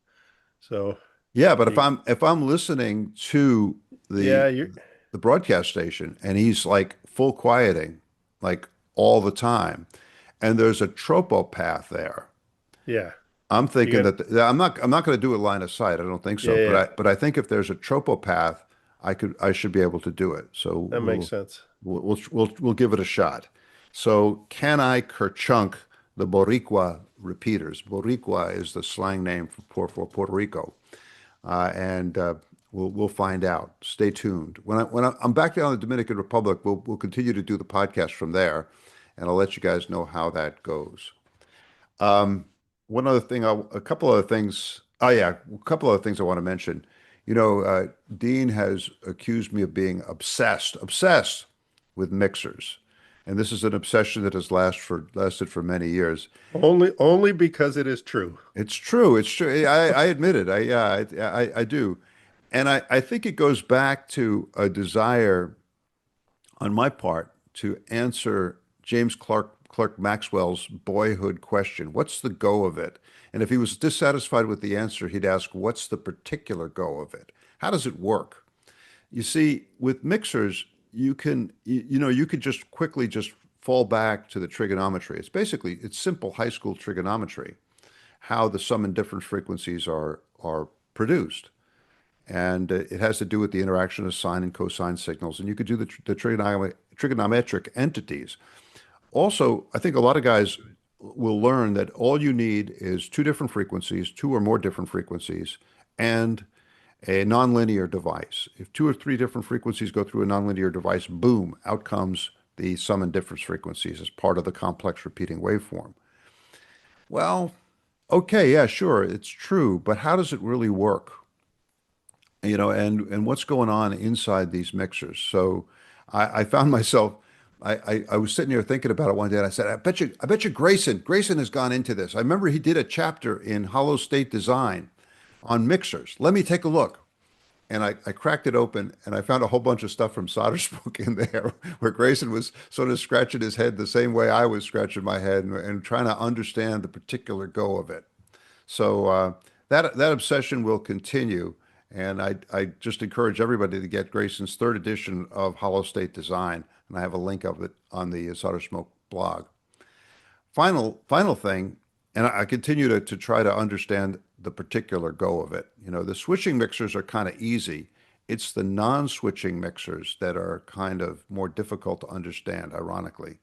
So yeah, but if I'm listening to the broadcast station and he's like full quieting, like all the time, and there's a tropo path there. Yeah. I'm You thinking got, that I'm not going to do it line of sight. I don't think yeah, so. yeah, But I think if there's a tropo path, I should be able to do it. So that makes sense. we'll give it a shot. So can I kerchunk the Boricua repeaters? Boricua is the slang name for Puerto Rico, and we'll find out. Stay tuned. I'm back down in the Dominican Republic, we'll continue to do the podcast from there, and I'll let you guys know how that goes. One other thing, a couple other things. Oh yeah, a couple other things I want to mention. Dean has accused me of being obsessed with mixers, and this is an obsession that has lasted for many years. Only because it is true. It's true. It's true. I admit it. I do, and I think it goes back to a desire on my part to answer James Clerk Maxwell's boyhood question. What's the go of it? And if he was dissatisfied with the answer, he'd ask, what's the particular go of it? How does it work? You see, with mixers, you could just quickly just fall back to the trigonometry. It's simple high school trigonometry, how the sum and difference frequencies are produced. And it has to do with the interaction of sine and cosine signals. And you could do the trigonometric entities. Also, I think a lot of guys will learn that all you need is two different frequencies, two or more different frequencies, and a nonlinear device. If two or three different frequencies go through a nonlinear device, boom, out comes the sum and difference frequencies as part of the complex repeating waveform. Well, okay, yeah, sure, it's true, but how does it really work? And what's going on inside these mixers? So I found myself, I was sitting here thinking about it one day, and I said, I bet you Grayson has gone into this. I remember he did a chapter in Hollow State Design on mixers. Let me take a look. And I cracked it open, and I found a whole bunch of stuff from SolderSmoke in there, where Grayson was sort of scratching his head the same way I was scratching my head, and trying to understand the particular go of it. So that obsession will continue, and I just encourage everybody to get Grayson's third edition of Hollow State Design, and I have a link of it on the SolderSmoke blog. Final thing, and I continue to try to understand the particular go of it. The switching mixers are kind of easy. It's the non-switching mixers that are kind of more difficult to understand, ironically.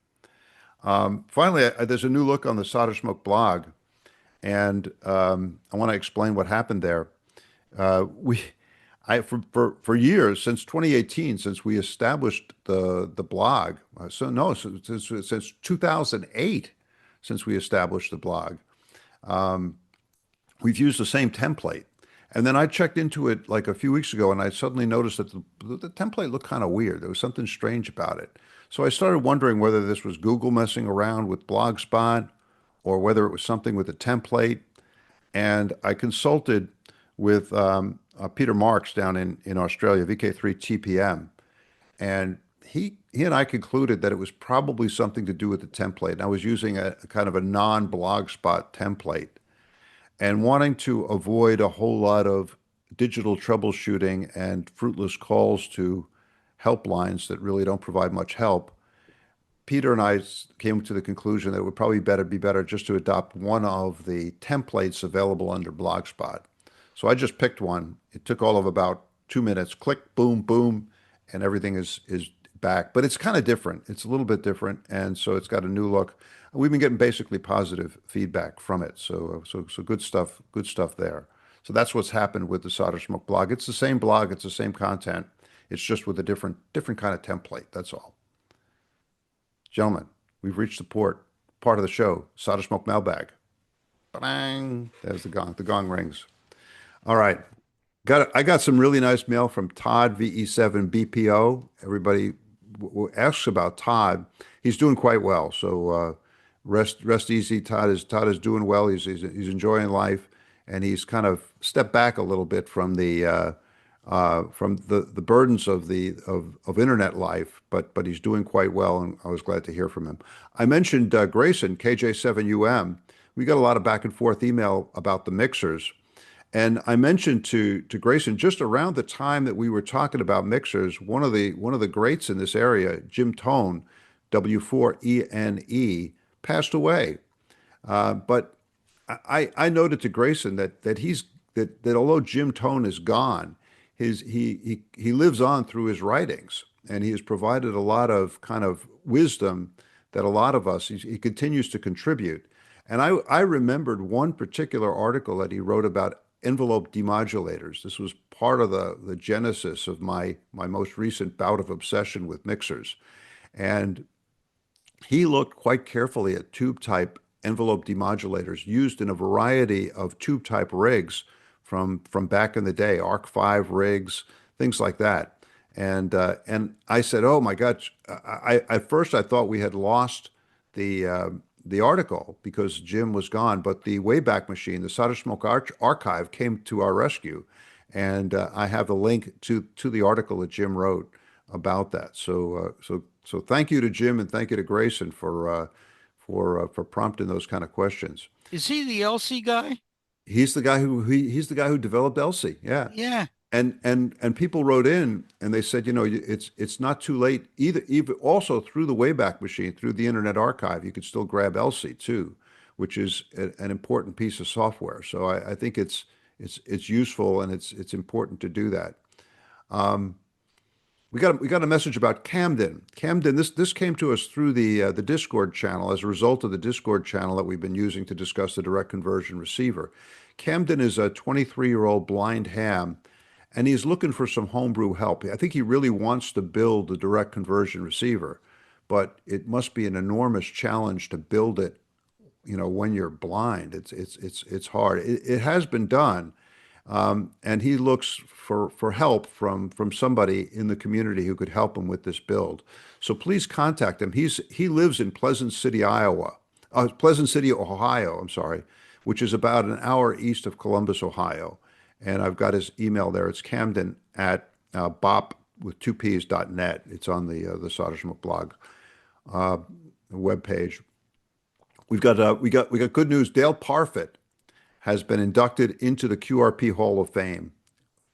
Finally, there's a new look on the SolderSmoke blog, and I want to explain what happened there. For years, since 2018, since we established the blog, since 2008, since we established the blog, we've used the same template. And then I checked into it like a few weeks ago, and I suddenly noticed that the template looked kind of weird. There was something strange about it. So I started wondering whether this was Google messing around with Blogspot, or whether it was something with the template. And I consulted with Peter Marks down in Australia, VK3TPM, and he and I concluded that it was probably something to do with the template. And I was using a kind of a non-Blogspot template, and wanting to avoid a whole lot of digital troubleshooting and fruitless calls to helplines that really don't provide much help. Peter and I came to the conclusion that it would probably be better just to adopt one of the templates available under Blogspot. So I just picked one. It took all of about 2 minutes. Click, boom, boom, and everything is back. But it's kind of different. It's a little bit different, and so it's got a new look. We've been getting basically positive feedback from it. So good stuff there. So that's what's happened with the SolderSmoke blog. It's the same blog. It's the same content. It's just with a different kind of template. That's all. Gentlemen, we've reached the part of the show. SolderSmoke Mailbag. Bang! There's the gong. The gong rings. All right. I got some really nice mail from Todd VE7BPO. Everybody asks about Todd. He's doing quite well. So rest easy. Todd is doing well. He's enjoying life, and he's kind of stepped back a little bit from the burdens of internet life, but he's doing quite well, and I was glad to hear from him. I mentioned Grayson, KJ7UM. We got a lot of back and forth email about the mixers, and I mentioned to Grayson, just around the time that we were talking about mixers, one of the greats in this area, Jim Tone, W4ENE, passed away. But I noted to Grayson that although Jim Tone is gone, he lives on through his writings, and he has provided a lot of kind of wisdom that a lot of us he continues to contribute. And I remembered one particular article that he wrote about envelope demodulators. This was part of the genesis of my most recent bout of obsession with mixers. And he looked quite carefully at tube type envelope demodulators used in a variety of tube type rigs from back in the day, Arc 5 rigs, things like that. And I said, "Oh my God!" At first I thought we had lost the article because Jim was gone, but the Wayback Machine, the SolderSmoke archive, came to our rescue, and I have a link to the article that Jim wrote about that. So thank you to Jim and thank you to Grayson for prompting those kind of questions. Is he the LC guy? He's the guy who developed Elsie. Yeah. Yeah. And people wrote in and they said, it's not too late even also through the Wayback Machine, through the Internet Archive, you could still grab Elsie too, which is an important piece of software. So I think it's useful and it's important to do that. We got a message about Camden. Camden, this came to us through the Discord channel as a result of the Discord channel that we've been using to discuss the direct conversion receiver. Camden is a 23-year-old blind ham, and he's looking for some homebrew help. I think he really wants to build a direct conversion receiver, but it must be an enormous challenge to build it, when you're blind. It's hard. It has been done. And he looks for help from somebody in the community who could help him with this build. So please contact him. He lives in Pleasant City, Ohio, I'm sorry, which is about an hour east of Columbus, Ohio. And I've got his email there. It's Camden at bop with 2ps.net. It's on the SolderSmoke blog webpage. We got good news. Dale Parfit has been inducted into the QRP Hall of Fame.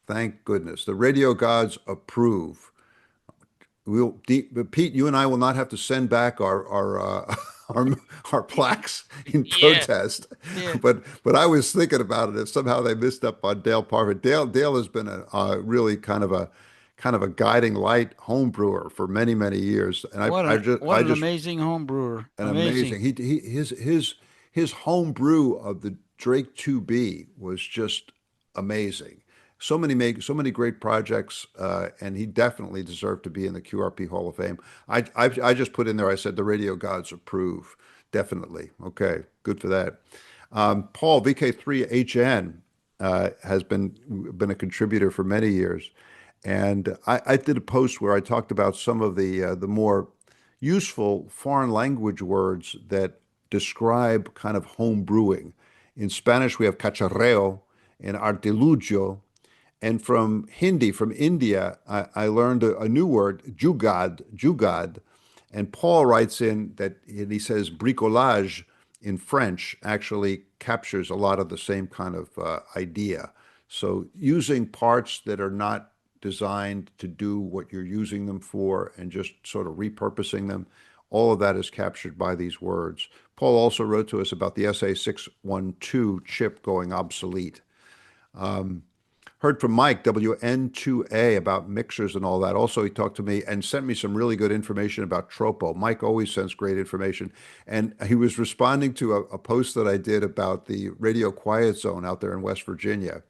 Thank goodness. The radio gods approve. Pete, you and I will not have to send back our plaques in protest. Yeah. But I was thinking about it if somehow they missed up on Dale Parfit. Dale has been a really kind of a guiding light home brewer for many, many years. And What an amazing home brewer. Amazing. His home brew of the Drake 2B was just amazing. So many great projects, and he definitely deserved to be in the QRP Hall of Fame. I just put in there, I said the radio gods approve. Definitely. Okay, good for that. Paul, VK3HN, has been a contributor for many years. And I did a post where I talked about some of the more useful foreign language words that describe kind of home brewing. In Spanish, we have cacharreo and artilugio. And from Hindi, from India, I learned a new word, jugad. And Paul writes in that, and he says bricolage in French actually captures a lot of the same kind of idea. So using parts that are not designed to do what you're using them for and just sort of repurposing them, all of that is captured by these words. Paul also wrote to us about the SA612 chip going obsolete. Heard from Mike, WN2A, about mixers and all that. Also, he talked to me and sent me some really good information about Tropo. Mike always sends great information. And he was responding to a post that I did about the radio quiet zone out there in West Virginia.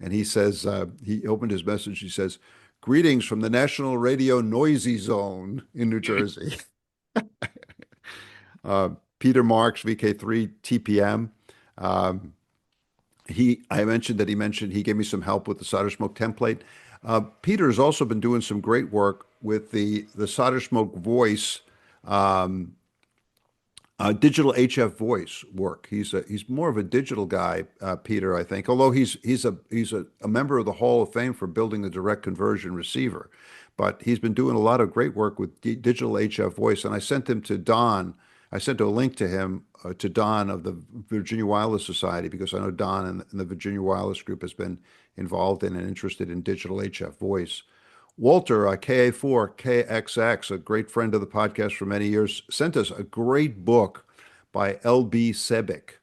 And he says, he opened his message, he says, "Greetings from the National Radio Noisy Zone in New Jersey." Peter Marks, VK3 TPM. I mentioned that he gave me some help with the SolderSmoke template. Peter has also been doing some great work with the SolderSmoke voice, digital HF voice work. He's more of a digital guy, Peter, I think. Although he's a member of the Hall of Fame for building the direct conversion receiver, but he's been doing a lot of great work with digital HF voice. And I sent him to Don. I sent a link to him, to Don of the Virginia Wireless Society, because I know Don and the Virginia Wireless Group has been involved in and interested in digital HF voice. Walter, KA4KXX, a great friend of the podcast for many years, sent us a great book by L.B. Sebic.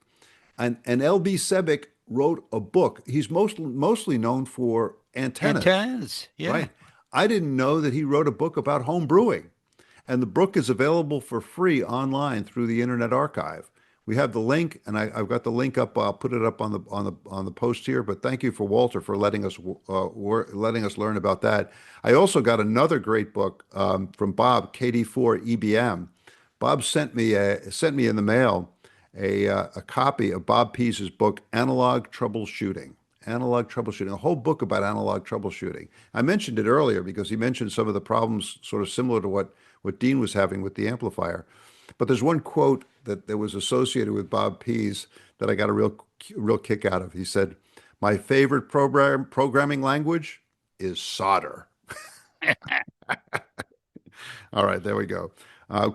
And L.B. Sebic wrote a book. He's mostly known for antennas, Antennas. Yeah. right? I didn't know that he wrote a book about home brewing. And the book is available for free online through the Internet Archive. We have the link, and I've got the link up. I'll put it up on the post here. But thank you for Walter for letting us learn about that. I also got another great book from Bob, KD4EBM. Bob sent me in the mail a copy of Bob Pease's book, Analog Troubleshooting. Analog troubleshooting, a whole book about analog troubleshooting. I mentioned it earlier because he mentioned some of the problems sort of similar to what Dean was having with the amplifier. But there's one quote that was associated with Bob Pease that I got a real kick out of. He said, "My favorite programming language is solder." All right, there we go.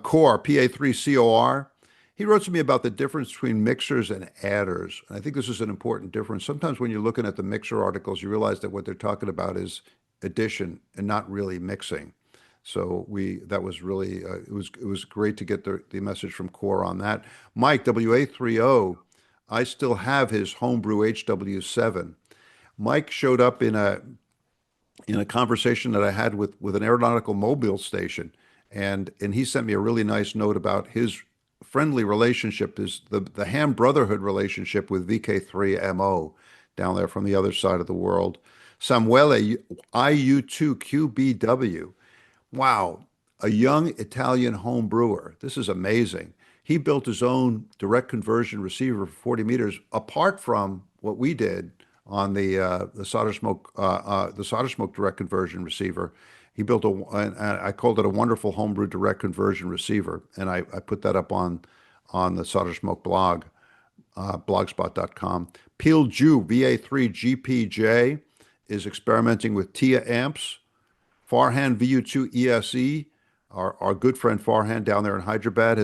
Core, PA3COR. He wrote to me about the difference between mixers and adders. And I think this is an important difference. Sometimes when you're looking at the mixer articles, you realize that what they're talking about is addition and not really mixing. So that was really, it was great to get the message from Core on that. Mike, WA30, I still have his homebrew HW7. Mike showed up in a conversation that I had with an aeronautical mobile station, and he sent me a really nice note about his friendly relationship, is the ham brotherhood relationship with VK3MO down there from the other side of the world. Samuele IU2QBW. Wow, a young Italian home brewer. This is amazing. He built his own direct conversion receiver for 40 meters, apart from what we did on the SolderSmoke direct conversion receiver. He built I called it a wonderful homebrew direct conversion receiver, and I put that up on the SolderSmoke blog, blogspot.com. Peel Jew VA3GPJ is experimenting with TIA amps. Farhan VU2 ESE, our good friend Farhan down there in Hyderabad,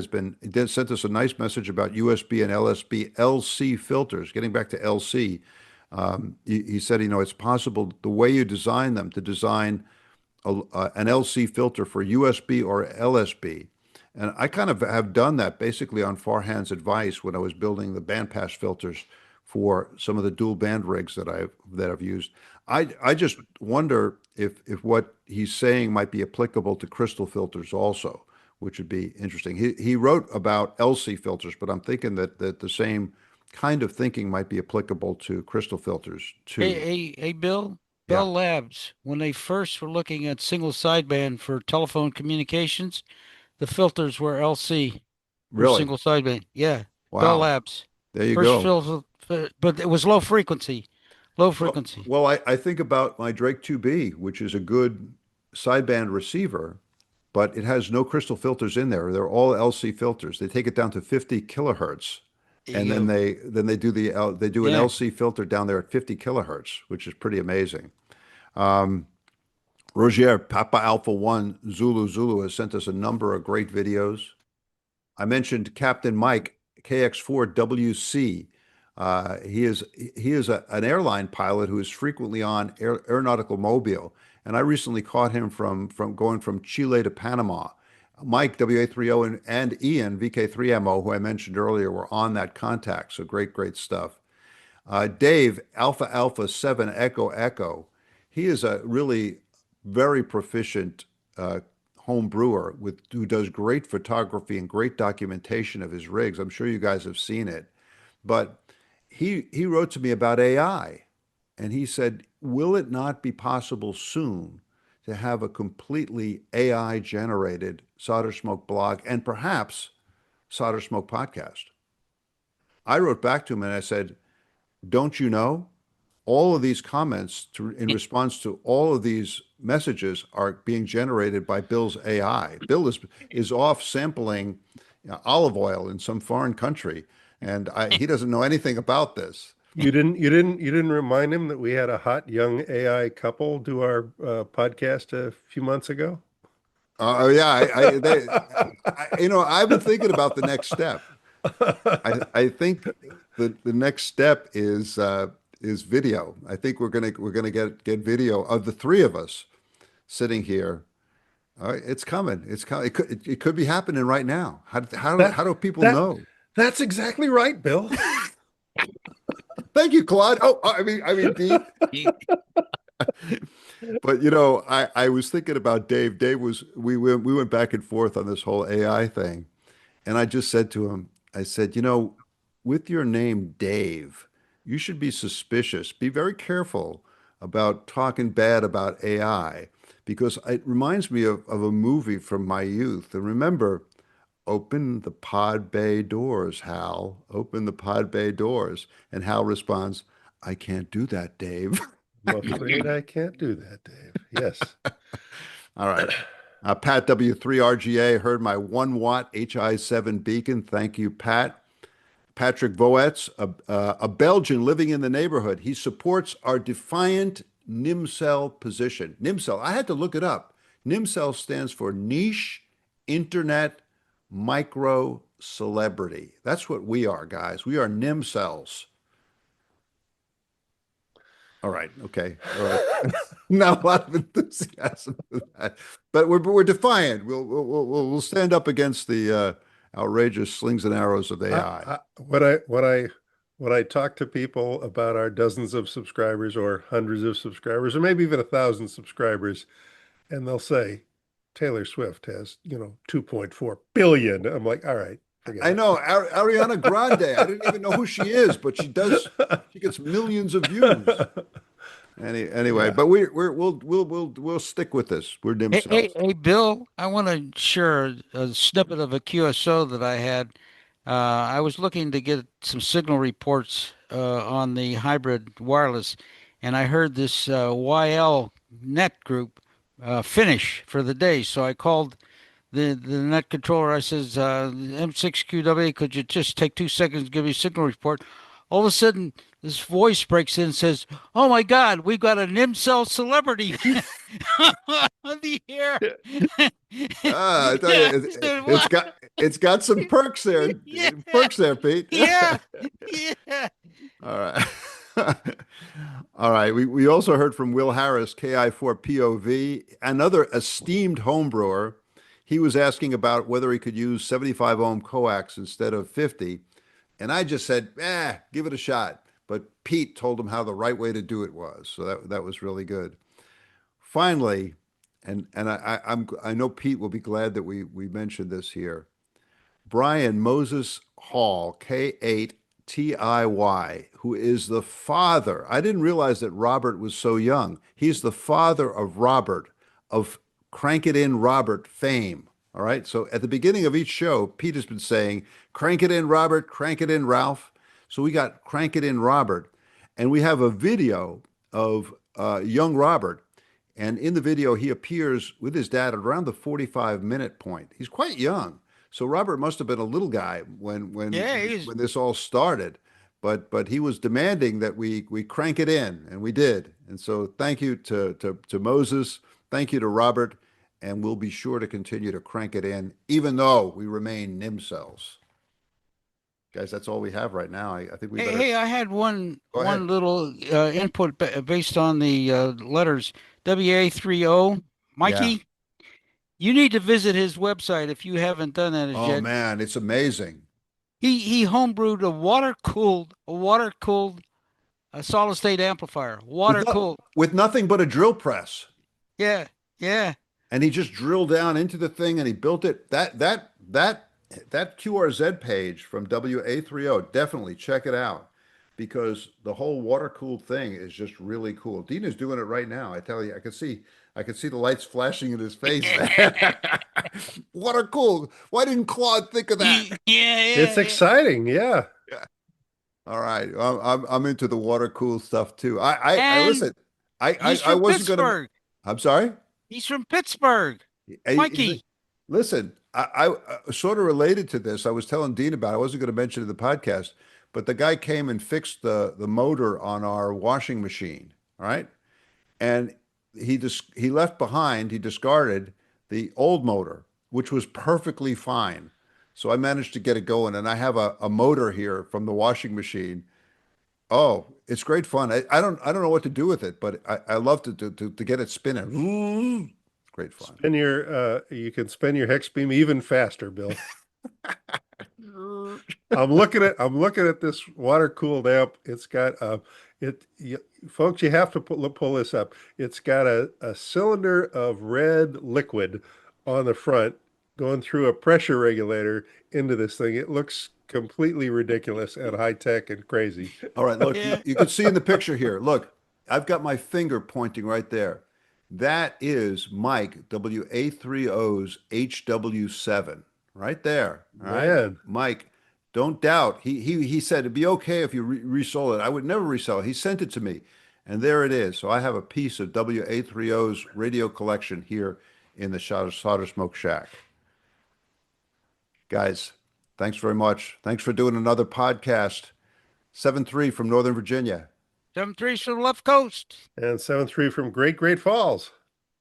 sent us a nice message about USB and LSB LC filters. Getting back to LC, he said, it's possible the way you design them to design an LC filter for USB or LSB. And I kind of have done that basically on Farhan's advice when I was building the bandpass filters for some of the dual band rigs that I've used. I just wonder if what he's saying might be applicable to crystal filters also, which would be interesting. He wrote about LC filters, but I'm thinking that the same kind of thinking might be applicable to crystal filters too. Hey, Bill. Yeah. Bell Labs, when they first were looking at single sideband for telephone communications, the filters were LC for Really? single sideband. Yeah. Bell Wow. Labs. There you First go. but it was low frequency. Low frequency. Well, I think about my Drake 2B, which is a good sideband receiver, but it has no crystal filters in there. They're all LC filters. They take it down to 50 kilohertz, and then they do an LC filter down there at 50 kilohertz, which is pretty amazing. Roger Papa Alpha 1 Zulu has sent us a number of great videos. I mentioned Captain Mike KX4WC. He is an airline pilot who is frequently on aeronautical mobile, and I recently caught him from going from Chile to Panama. Mike WA30 and Ian VK3MO, who I mentioned earlier, were on that contact. So great stuff. Dave Alpha Alpha 7 Echo Echo. He is a really very proficient home brewer who does great photography and great documentation of his rigs. I'm sure you guys have seen it, but he wrote to me about AI, and he said, will it not be possible soon to have a completely AI generated SolderSmoke blog and perhaps SolderSmoke podcast? I wrote back to him and I said, don't you know? All of these comments in response to all of these messages are being generated by Bill's AI. Bill is off sampling olive oil in some foreign country, and he doesn't know anything about this. You didn't remind him that we had a hot young AI couple do our podcast a few months ago? Yeah, I've been thinking about the next step. I think the next step is video. I think we're gonna get video of the three of us sitting here. It's coming. It's coming. It could be happening right now. How do people know? That's exactly right, Bill. Thank you, Claude. Oh, I mean, Dean. But I was thinking about Dave. We went back and forth on this whole AI thing, and I just said to him, I said, with your name Dave, you should be suspicious. Be very careful about talking bad about AI because it reminds me of a movie from my youth. And remember, open the pod bay doors, Hal. Open the pod bay doors. And Hal responds, I can't do that, Dave. I'm afraid I can't do that, Dave. Yes. All right. Pat W3RGA heard my 1 watt HI7 beacon. Thank you, Pat. Patrick Voetz, a Belgian living in the neighborhood. He supports our defiant NIMCell position. NIMCell, I had to look it up. NIMCell stands for Niche Internet Micro Celebrity. That's what we are, guys. We are NIMCells. All right. Okay. All right. Not a lot of enthusiasm for that, but we're defiant. We'll stand up against the outrageous slings and arrows of AI. When I talk to people about our dozens of subscribers or hundreds of subscribers or maybe even 1,000 subscribers, and they'll say Taylor Swift has 2.4 billion. I'm like, all right, forget I it. know Ariana Grande. I didn't even know who she is, but she does. She gets millions of views. Anyway, Yeah. but we'll stick with this. We're dim Hey, hey, cells. hey, Bill, I want to share a snippet of a QSO that I had. I was looking to get some signal reports on the hybrid wireless, and I heard this YL net group finish for the day. So I called the net controller. I says, M6QW, could you just take 2 seconds to give me a signal report? All of a sudden, this voice breaks in and says, "Oh my God, we've got an IMCell celebrity on the air." I tell you, Yeah, I said, it's "What?" got some perks there. Yeah, Perks there, Pete. yeah, yeah. All right. All right. We also heard from Will Harris, KI4POV, another esteemed homebrewer. He was asking about whether he could use 75 ohm coax instead of 50. And I just said, give it a shot. But Pete told him how the right way to do it was. So that was really good. Finally, and I know Pete will be glad that we mentioned this here. Brian Moses Hall, K8TIY, who is the father. I didn't realize that Robert was so young. He's the father of Robert, of Crank It In Robert fame. All right. So at the beginning of each show, Pete has been saying, Crank it in, Robert, crank it in, Ralph. So we got Crank It In Robert. And we have a video of young Robert. And in the video, he appears with his dad at around the 45-minute point. He's quite young. So Robert must have been a little guy Yeah, he's when this all started, but he was demanding that we crank it in, and we did. And so thank you to Moses, thank you to Robert, and we'll be sure to continue to crank it in, even though we remain NIM cells. Guys, that's all we have right now. I think we Hey, better hey, I had one go ahead. little input based on the letters WA30. Yeah. Mikey, you need to visit his website if you haven't done that as Oh yet. man, it's amazing. He homebrewed a water cooled solid state amplifier. Water cooled. With nothing but a drill press. Yeah, yeah. And he just drilled down into the thing and he built it. That QRZ page from WA30, definitely check it out because the whole water cooled thing is just really cool. Dean is doing it right now. I tell you, I could see the lights flashing in his face. Water cooled. Why didn't Claude think of that? Yeah, yeah, It's yeah. exciting. Yeah. Yeah. All right. I'm into the water cool stuff too. I And listen. he's I from wasn't gonna. Pittsburgh. I'm sorry. He's from Pittsburgh. Mikey. Listen, I sort of related to this. I was telling Dean about it. I wasn't going to mention it in the podcast, but the guy came and fixed the motor on our washing machine. All right. And he left behind, he discarded the old motor, which was perfectly fine. So I managed to get it going, and I have a motor here from the washing machine. Oh, it's great fun. I don't know what to do with it, but I love to get it spinning. Great fun. You can spin your hex beam even faster, Bill. I'm looking at this water cooled amp. It's got folks, you have to pull this up. It's got a cylinder of red liquid on the front going through a pressure regulator into this thing. It looks completely ridiculous and high tech and crazy. All right, look, Yeah. you can see in the picture here. Look, I've got my finger pointing right there. That is Mike WA30's HW7 right there. All right, Man. Mike, don't doubt. He said it'd be okay if you resold it. I would never resell it. He sent it to me, and there it is. So I have a piece of WA30's radio collection here in the Solder Smoke Shack. Guys, thanks very much. Thanks for doing another podcast. 7-3 from Northern Virginia. 7-3 from the left coast. And 7-3 from Great Falls.